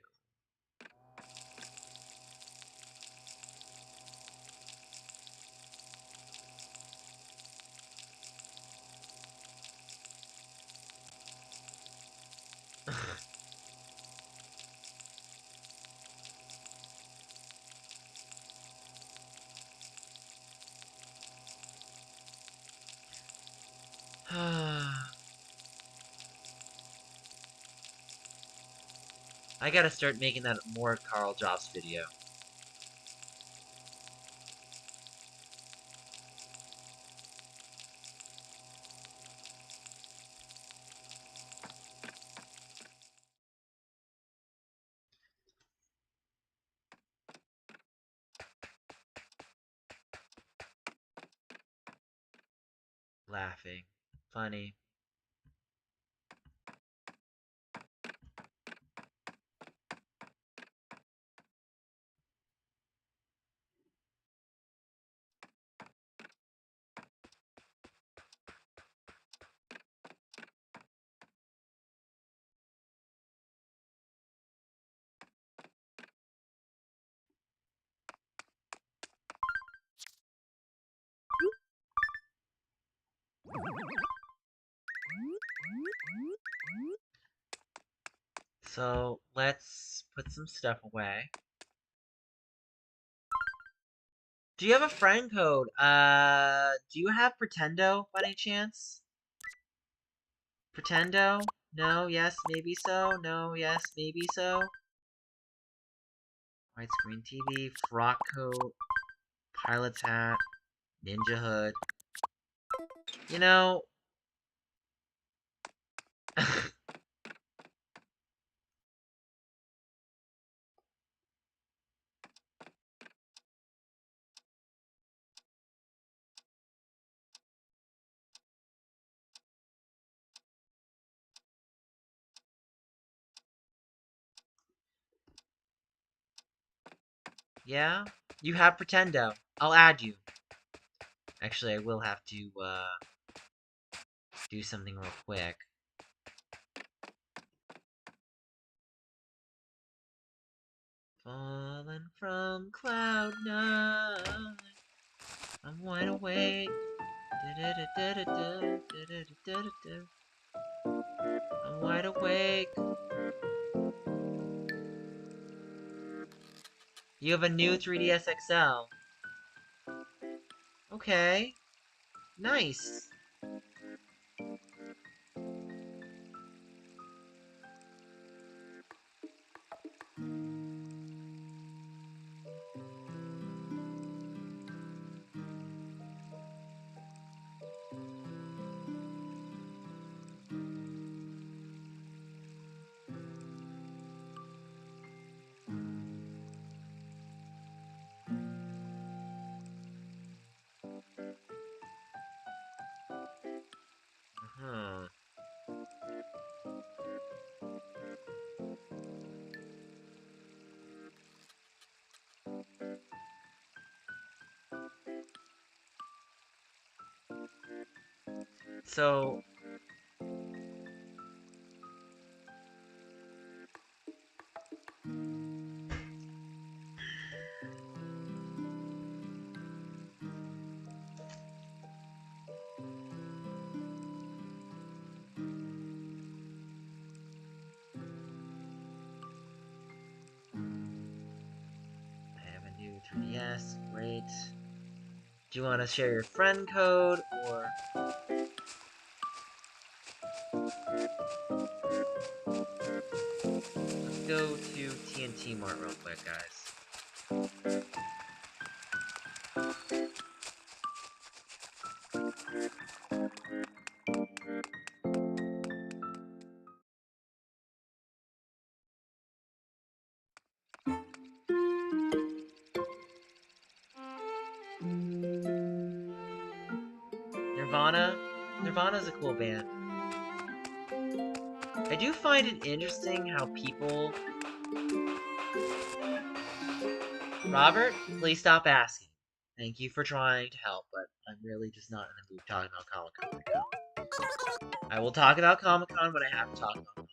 I gotta start making that more Carl Jobs video. Laughing. Funny. So, let's put some stuff away. Do you have a friend code? Do you have Pretendo by any chance? Pretendo? No, yes, maybe so. No, yes, maybe so. Widescreen TV, frock coat, pilot's hat, ninja hood. You know... Yeah? You have Pretendo. I'll add you. Actually, I will have to, do something real quick. Fallen from cloud nine. I'm wide awake. I'm wide awake. You have a new 3DS XL. Okay. Nice. Huh. So, I have a new 3DS. Great. Do you want to share your friend code or? Let's go to TNT Mart real quick, guys. Nirvana? Nirvana's a cool band. I do find it interesting how people... Robert, please stop asking. Thank you for trying to help, but I'm really just not in the mood talking about Comic-Con right now. I will talk about Comic-Con when I have to talk about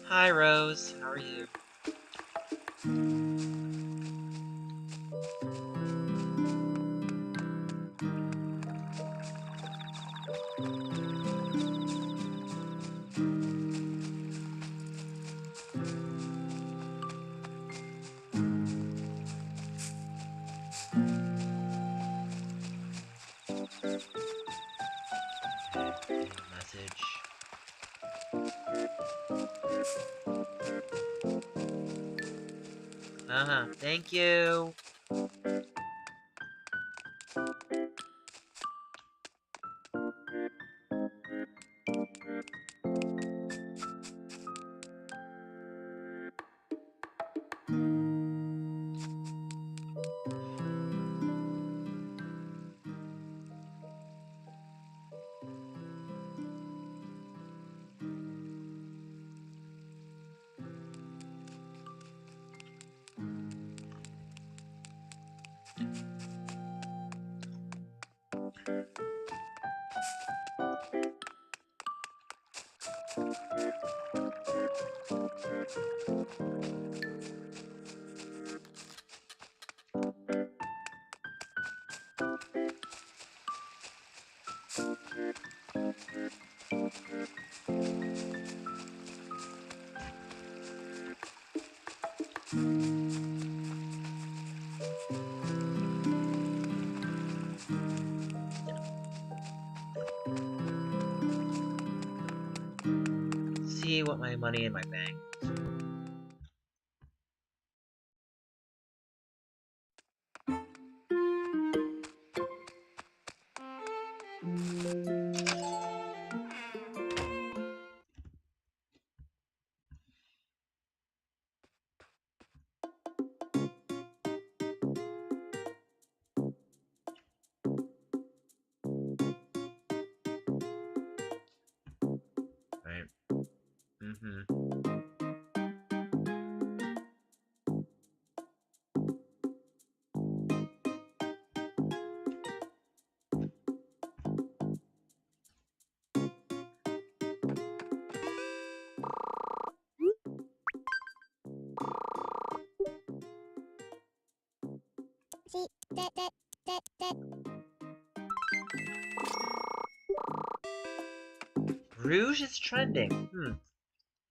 Hi, Rose. How are you? Okay, message. Thank you. see what my money in my bank. Right.
See, that.
Rouge is trending.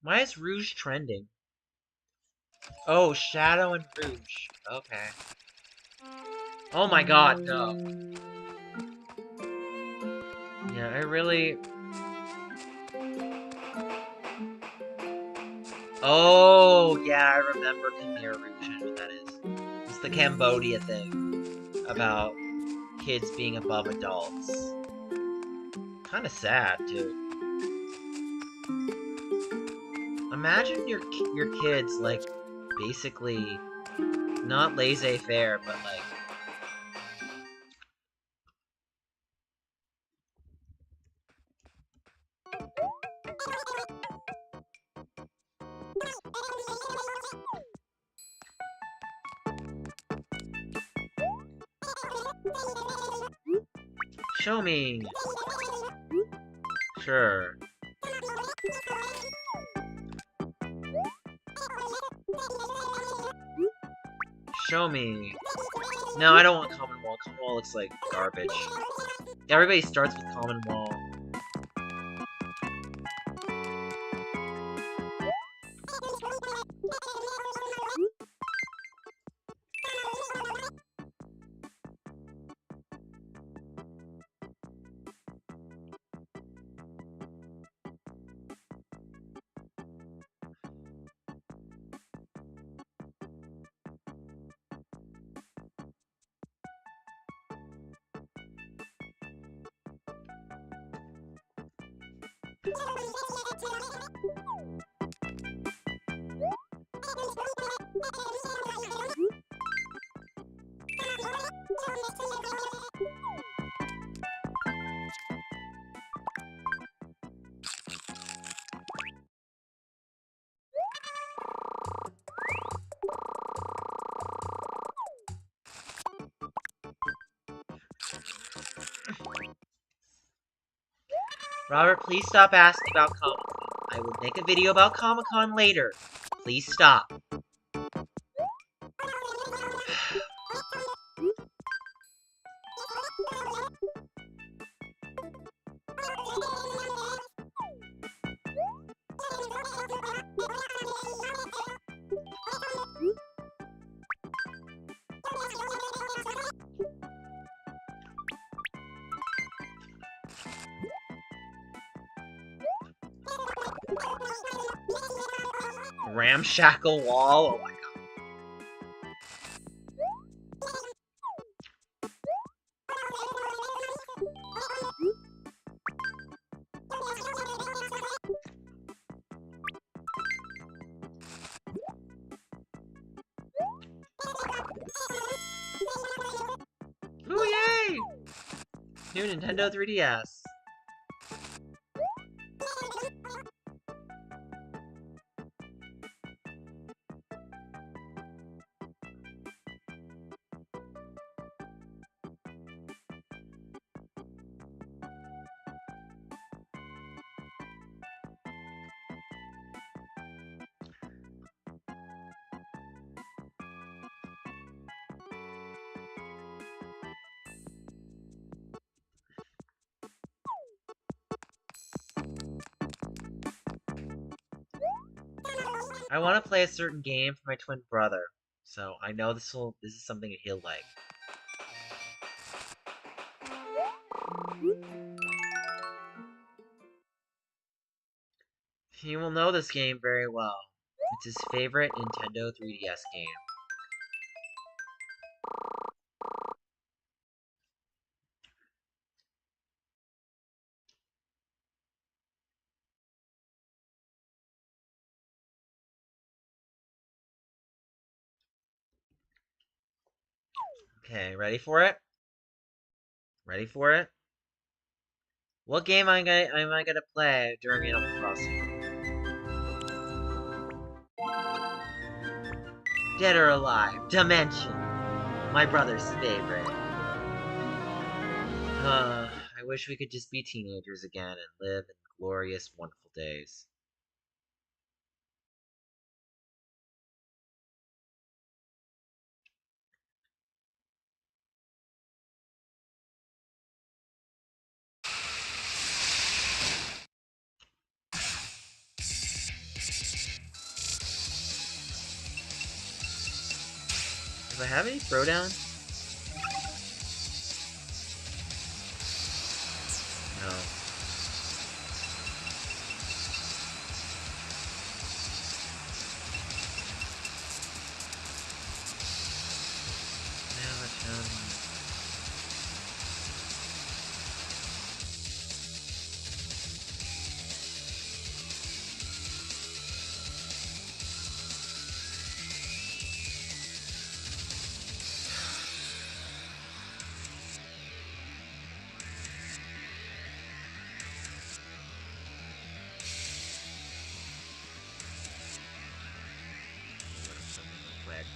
Why is Rouge trending? Oh, Shadow and Rouge. Okay. Oh my god, no. Yeah, I really... Oh, yeah, I remember Khmer Rouge. I know what that is. It's the Cambodia thing about kids being above adults. Kind of sad, too. Imagine your kids, like, basically not laissez-faire, but like... Show me! Sure. Show me. No, I don't want Common Wall. Common Wall looks like garbage. Everybody starts with Common Wall. Robert, please stop asking about Comic-Con. I will make a video about Comic-Con later. Please stop. Ramshackle wall? Oh my god. Ooh, yay! New Nintendo 3DS. I want to play a certain game for my twin brother, so I know this is something that he'll like. He will know this game very well. It's his favorite Nintendo 3DS game. Okay, ready for it? Ready for it? What game am I gonna play during Animal Crossing? Dead or Alive, Dimension, my brother's favorite. I wish we could just be teenagers again and live in glorious, wonderful days. Do I have any throwdown? No. Quick.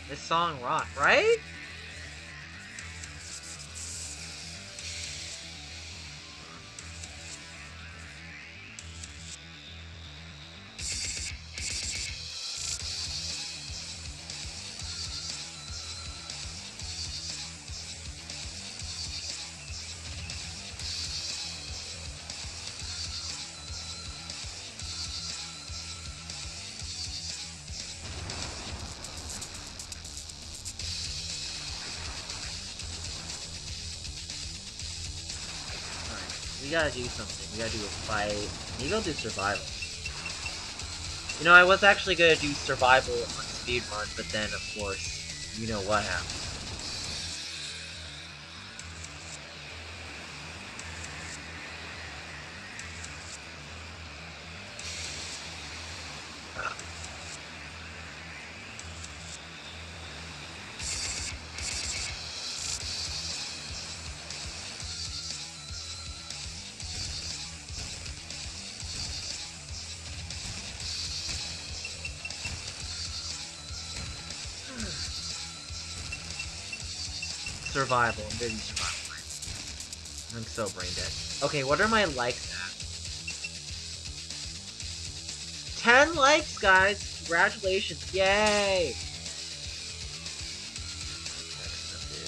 This song rock, right? We gotta do something. We gotta do a fight. You go do survival. You know, I was actually gonna do survival on speedrun, but then, of course, you know what happened. Survival. I'm gonna do survival. I'm so brain dead. Okay, what are my likes at? 10 likes, guys! Congratulations! Yay! Text message.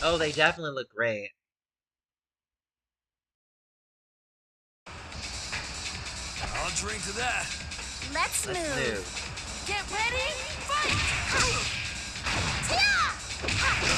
Oh, they definitely look great.
I'll drink to that.
Let's
Let's
move.
move.
Get ready, fight! Got it!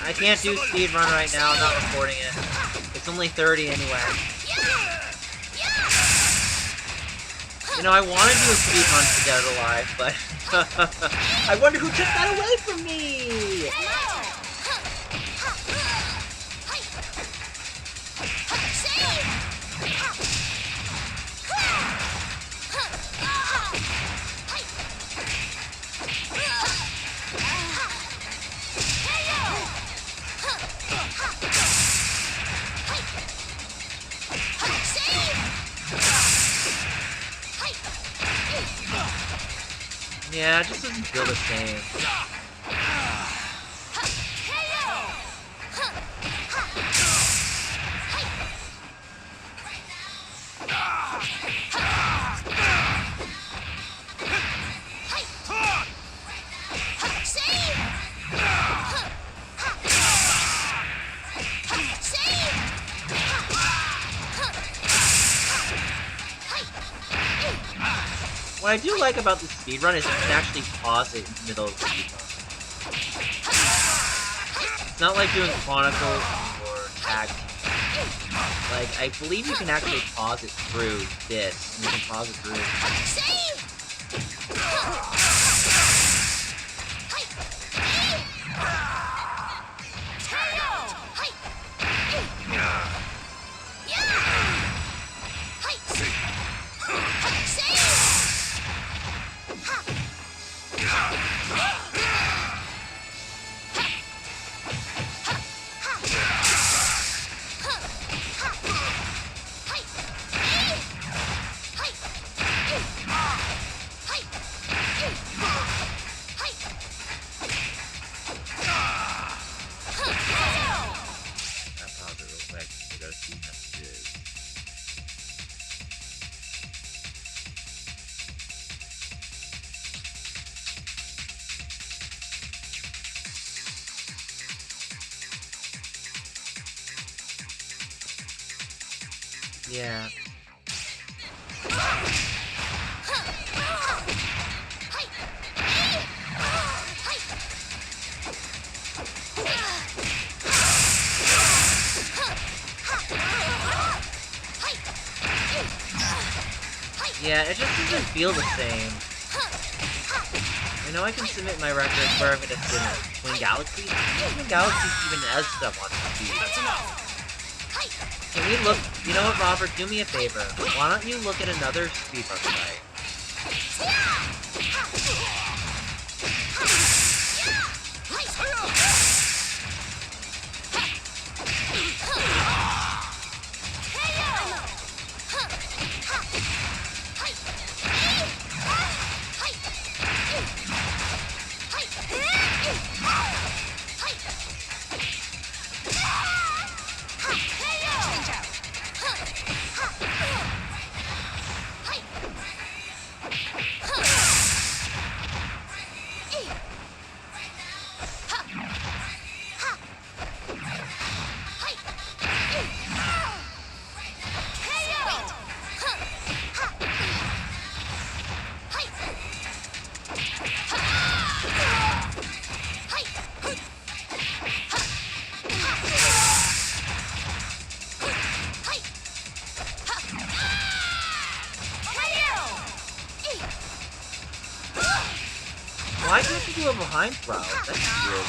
I can't do speed run right now. I'm not recording it. It's only 30 anyway. You know, I want to do a speed run for Dead or Alive, but I wonder who took that away from me. Yeah, it just doesn't feel the same. What I do like about the speedrun is you can actually pause it in the middle of the speedrun. It's not like doing Chronicles or Tag. Like, I believe you can actually pause it through this. And you can pause it through. Yeah. Yeah, it just doesn't feel the same. I know I can submit my records where I'm gonna submit. Twin Galaxies? Twin Galaxies even has stuff on speed.
That's enough.
Can we look? You know what, Robert? Do me a favor. Why don't you look at another speedrun site? Why do you have to do a behind throw? That's weird.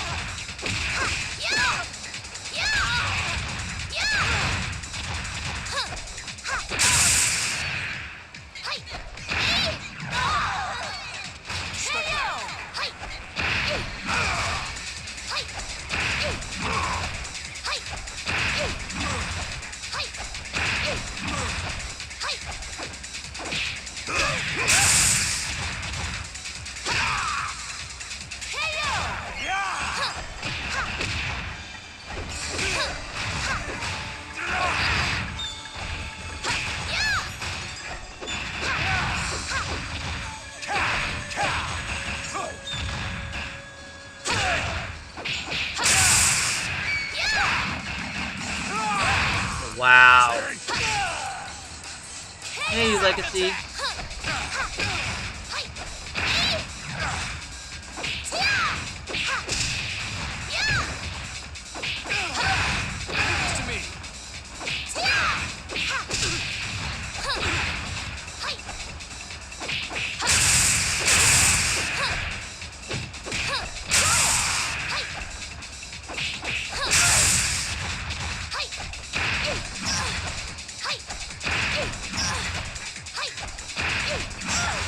Wow. Hey, Legacy.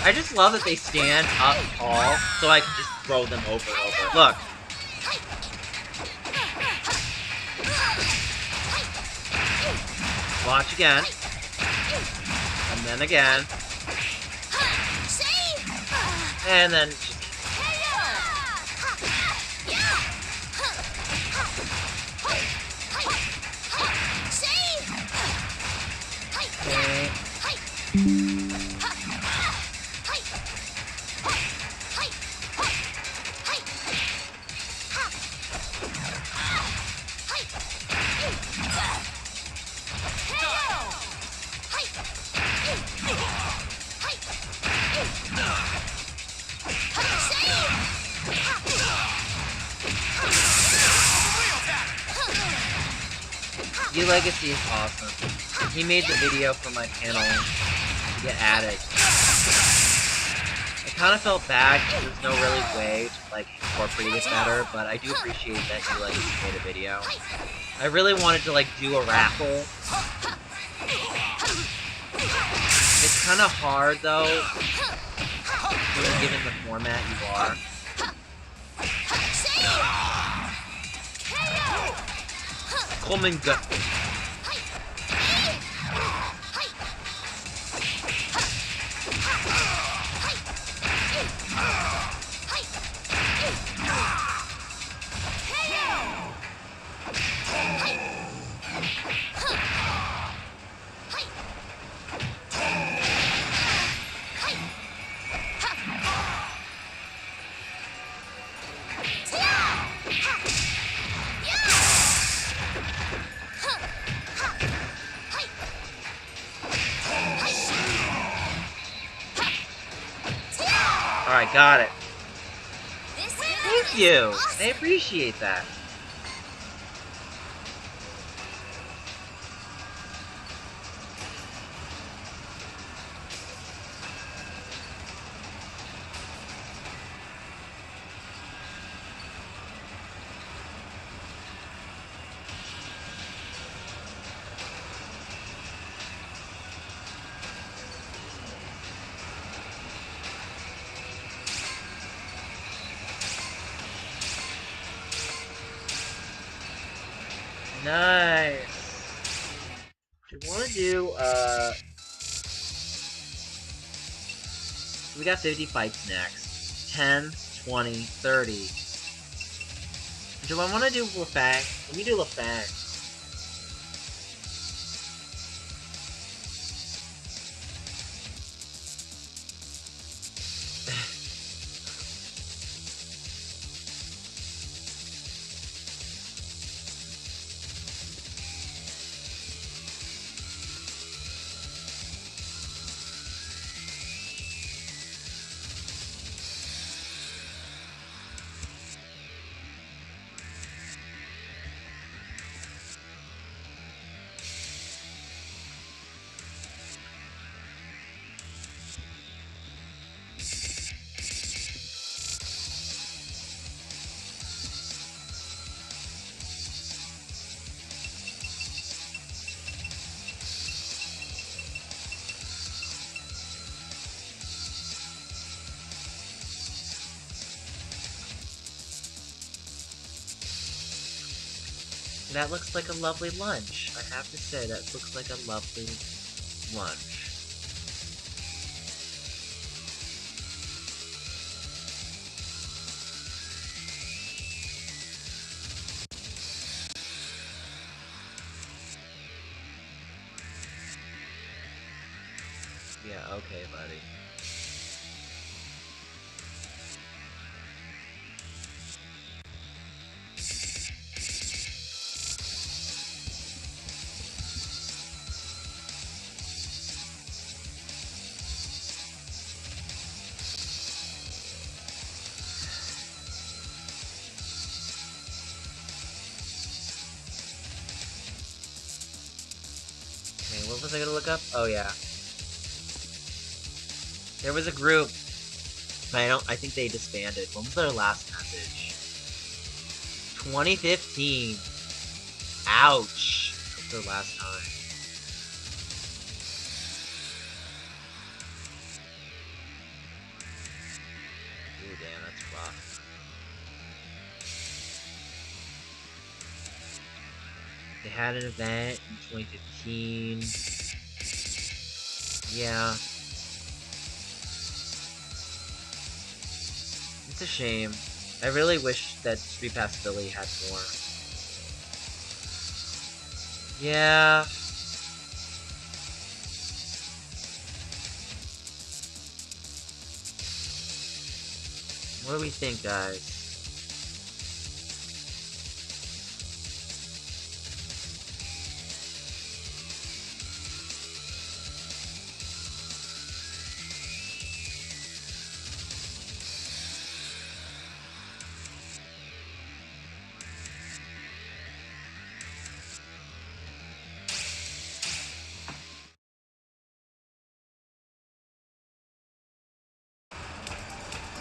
I just love that they stand up tall, so I can just throw them over and over. Look. Watch again. And then again. And then just... U-Legacy is awesome. He made the video for my channel to get added. I kind of felt bad because there's no really way to like incorporate it better, but I do appreciate that U-Legacy made a video. I really wanted to like do a raffle. It's kind of hard though, given the format you are. Coleman go. Alright, got it. Thank you! I appreciate that. Nice. Do you want to do, we got 50 fights next. 10, 20, 30. Do I want to do LeFang? Let me do LeFang. That looks like a lovely lunch. I have to say, that looks like a lovely lunch. Yeah, okay, buddy. What was I gonna look up? Oh yeah. There was a group, but I think they disbanded. When was their last message? 2015. Ouch. That's their last time. rough. They had an event in 2015. Yeah. It's a shame. I really wish that Street Pass Philly had more. Yeah. What do we think, guys?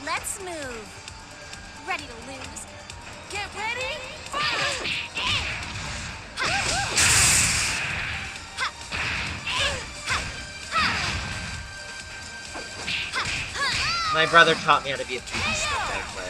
Let's move. Ready to lose. Get ready, fight!
My brother taught me how to be a 3D step player.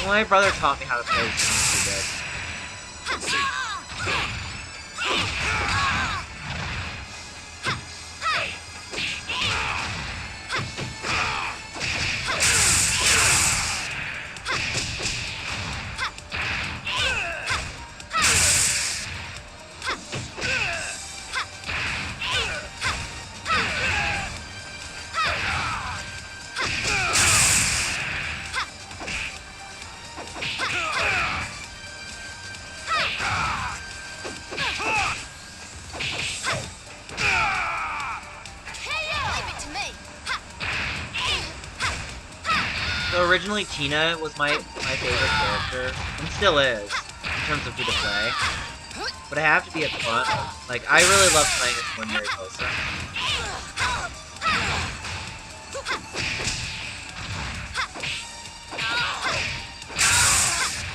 My brother taught me how to play this game too good. So originally Tina was my favorite character, and still is, in terms of who to play. But I have to be upfront. Like, I really love playing as one Mariposa.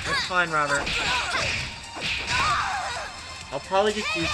That's fine, Robert. I'll probably just do.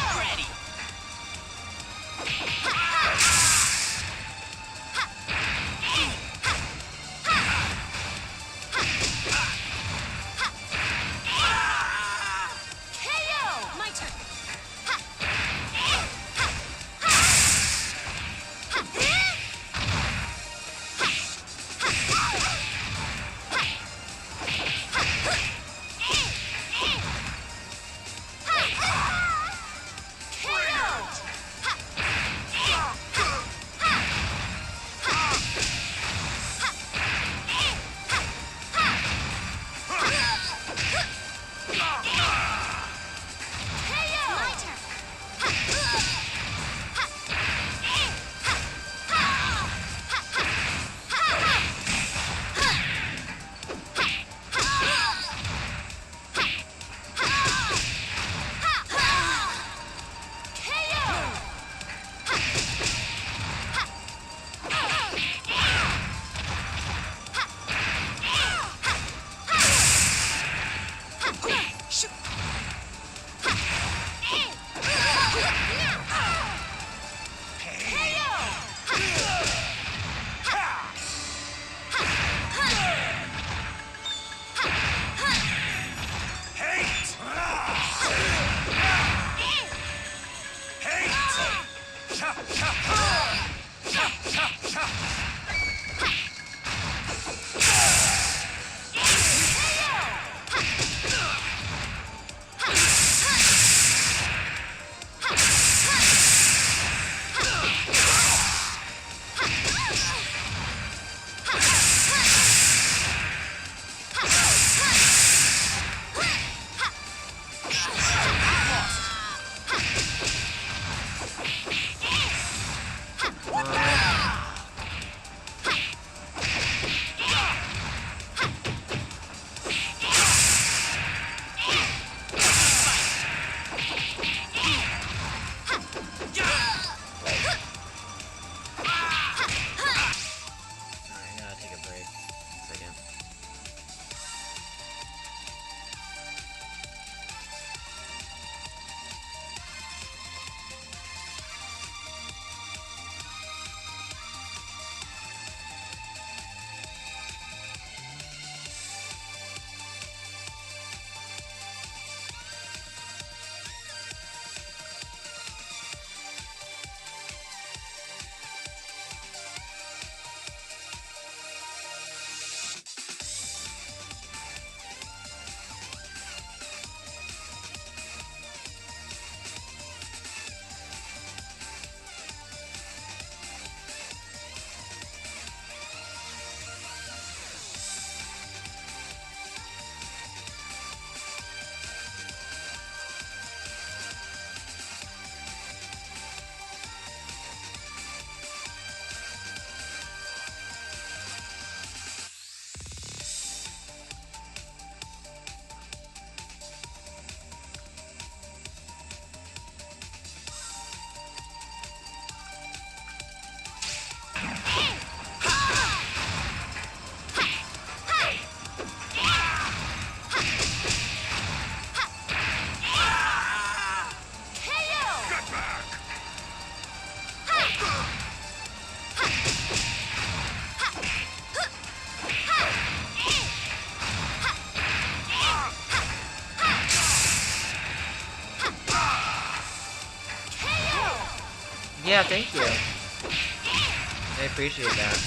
Yeah, thank you. I appreciate that.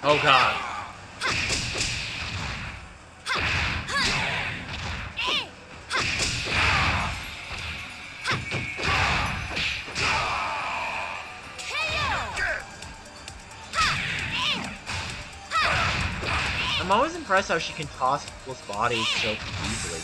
Oh god. I'm always impressed how she can toss people's bodies so easily.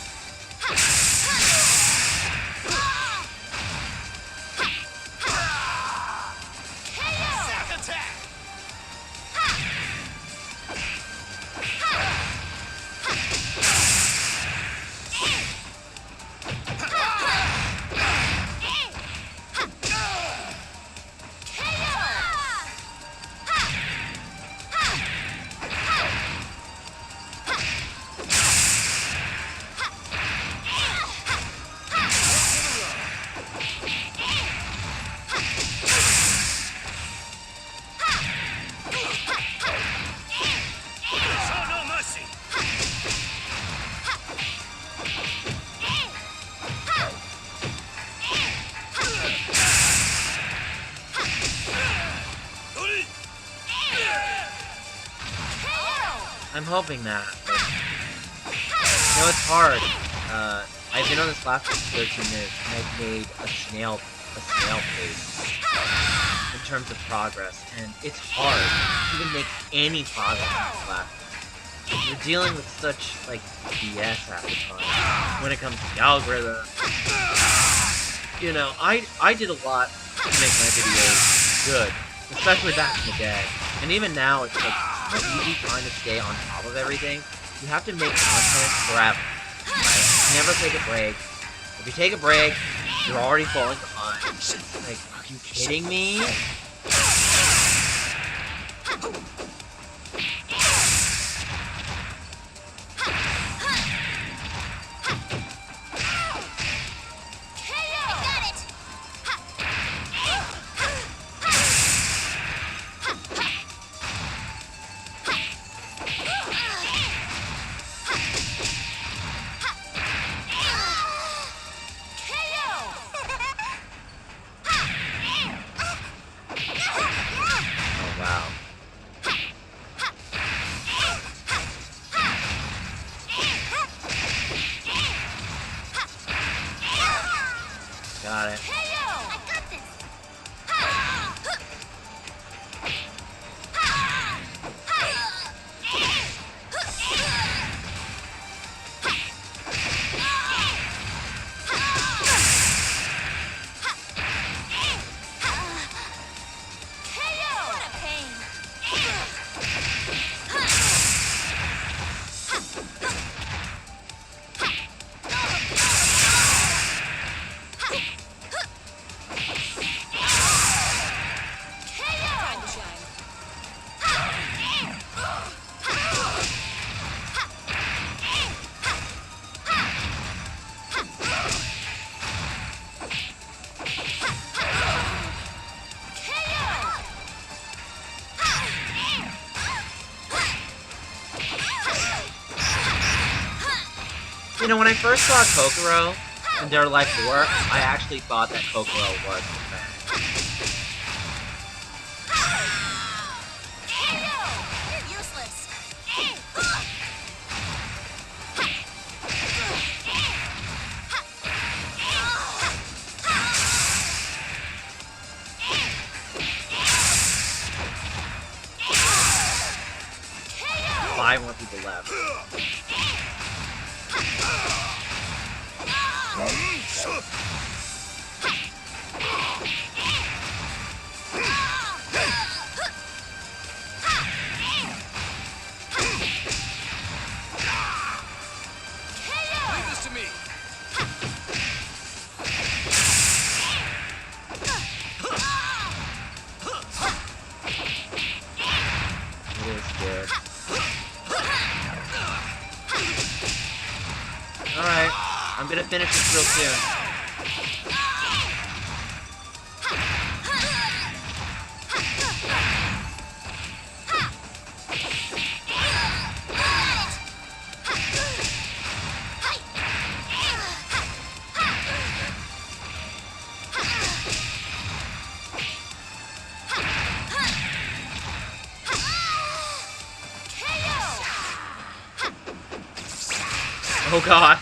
I'm hoping that. You know, it's hard. I've been on this last 13 minutes, and I've made a snail pace in terms of progress, and it's hard to even make any progress on this platform. You're dealing with such, like, BS half the time when it comes to the algorithm. You know, I did a lot to make my videos good, especially back in the day, and even now it's like so easy trying to stay on top of everything. You have to make content forever, right? Never take a break. If you take a break, you're already falling behind. Like, are you kidding me? Got it.
I got this. What a pain. Time to shine.
You know, when I first saw Kokoro in Dead or Alive 4, I actually thought that Kokoro was the fan.
You're useless.
5 more people left.
Leave this to me.
It is good. Alright, I'm gonna finish this real soon. Oh god.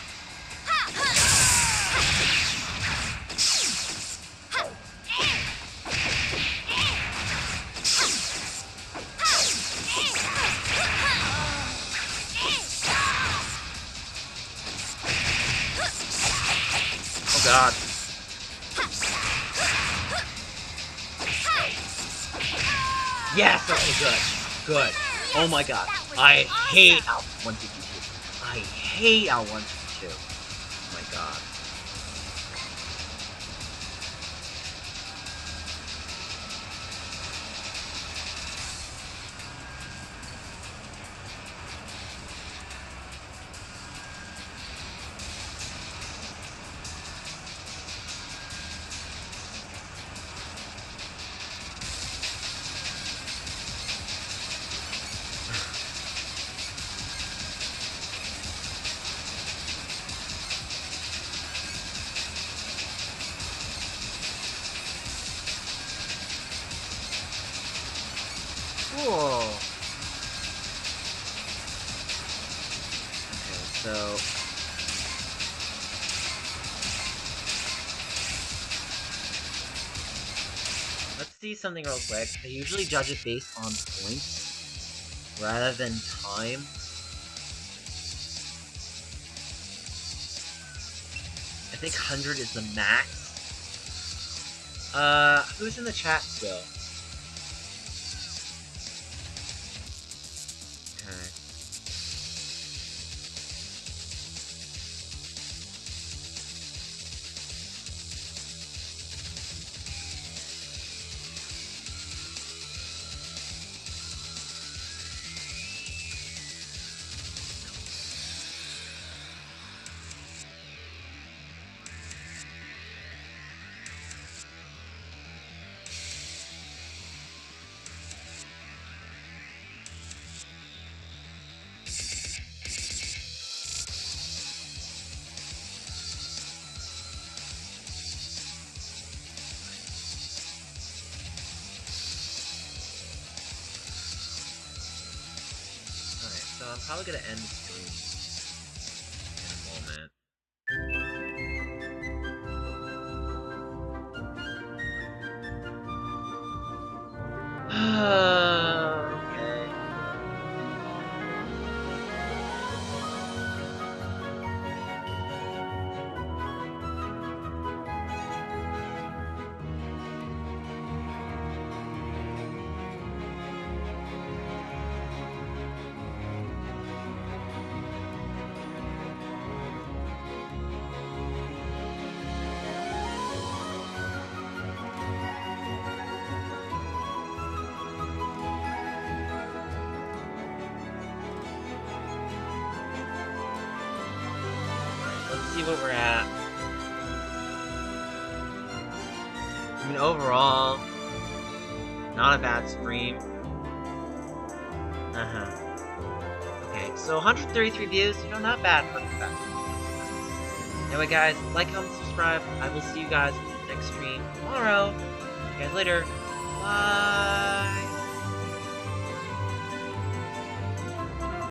Oh god. Yes, okay, good. Good. Oh my god. I hate Al 152. I hate Al 152. Oh my god. Cool. Okay, so let's see something real quick. They usually judge it based on points rather than time. I think 100 is the max. Who's in the chat still? Okay. So I'm probably gonna end the stream in a moment. Okay. Let's see what we're at. I mean, overall, not a bad stream. Okay, so 133 views, you know, not bad for the best. Anyway, guys, like, comment, subscribe. I will see you guys in the next stream tomorrow. See you guys later. Bye.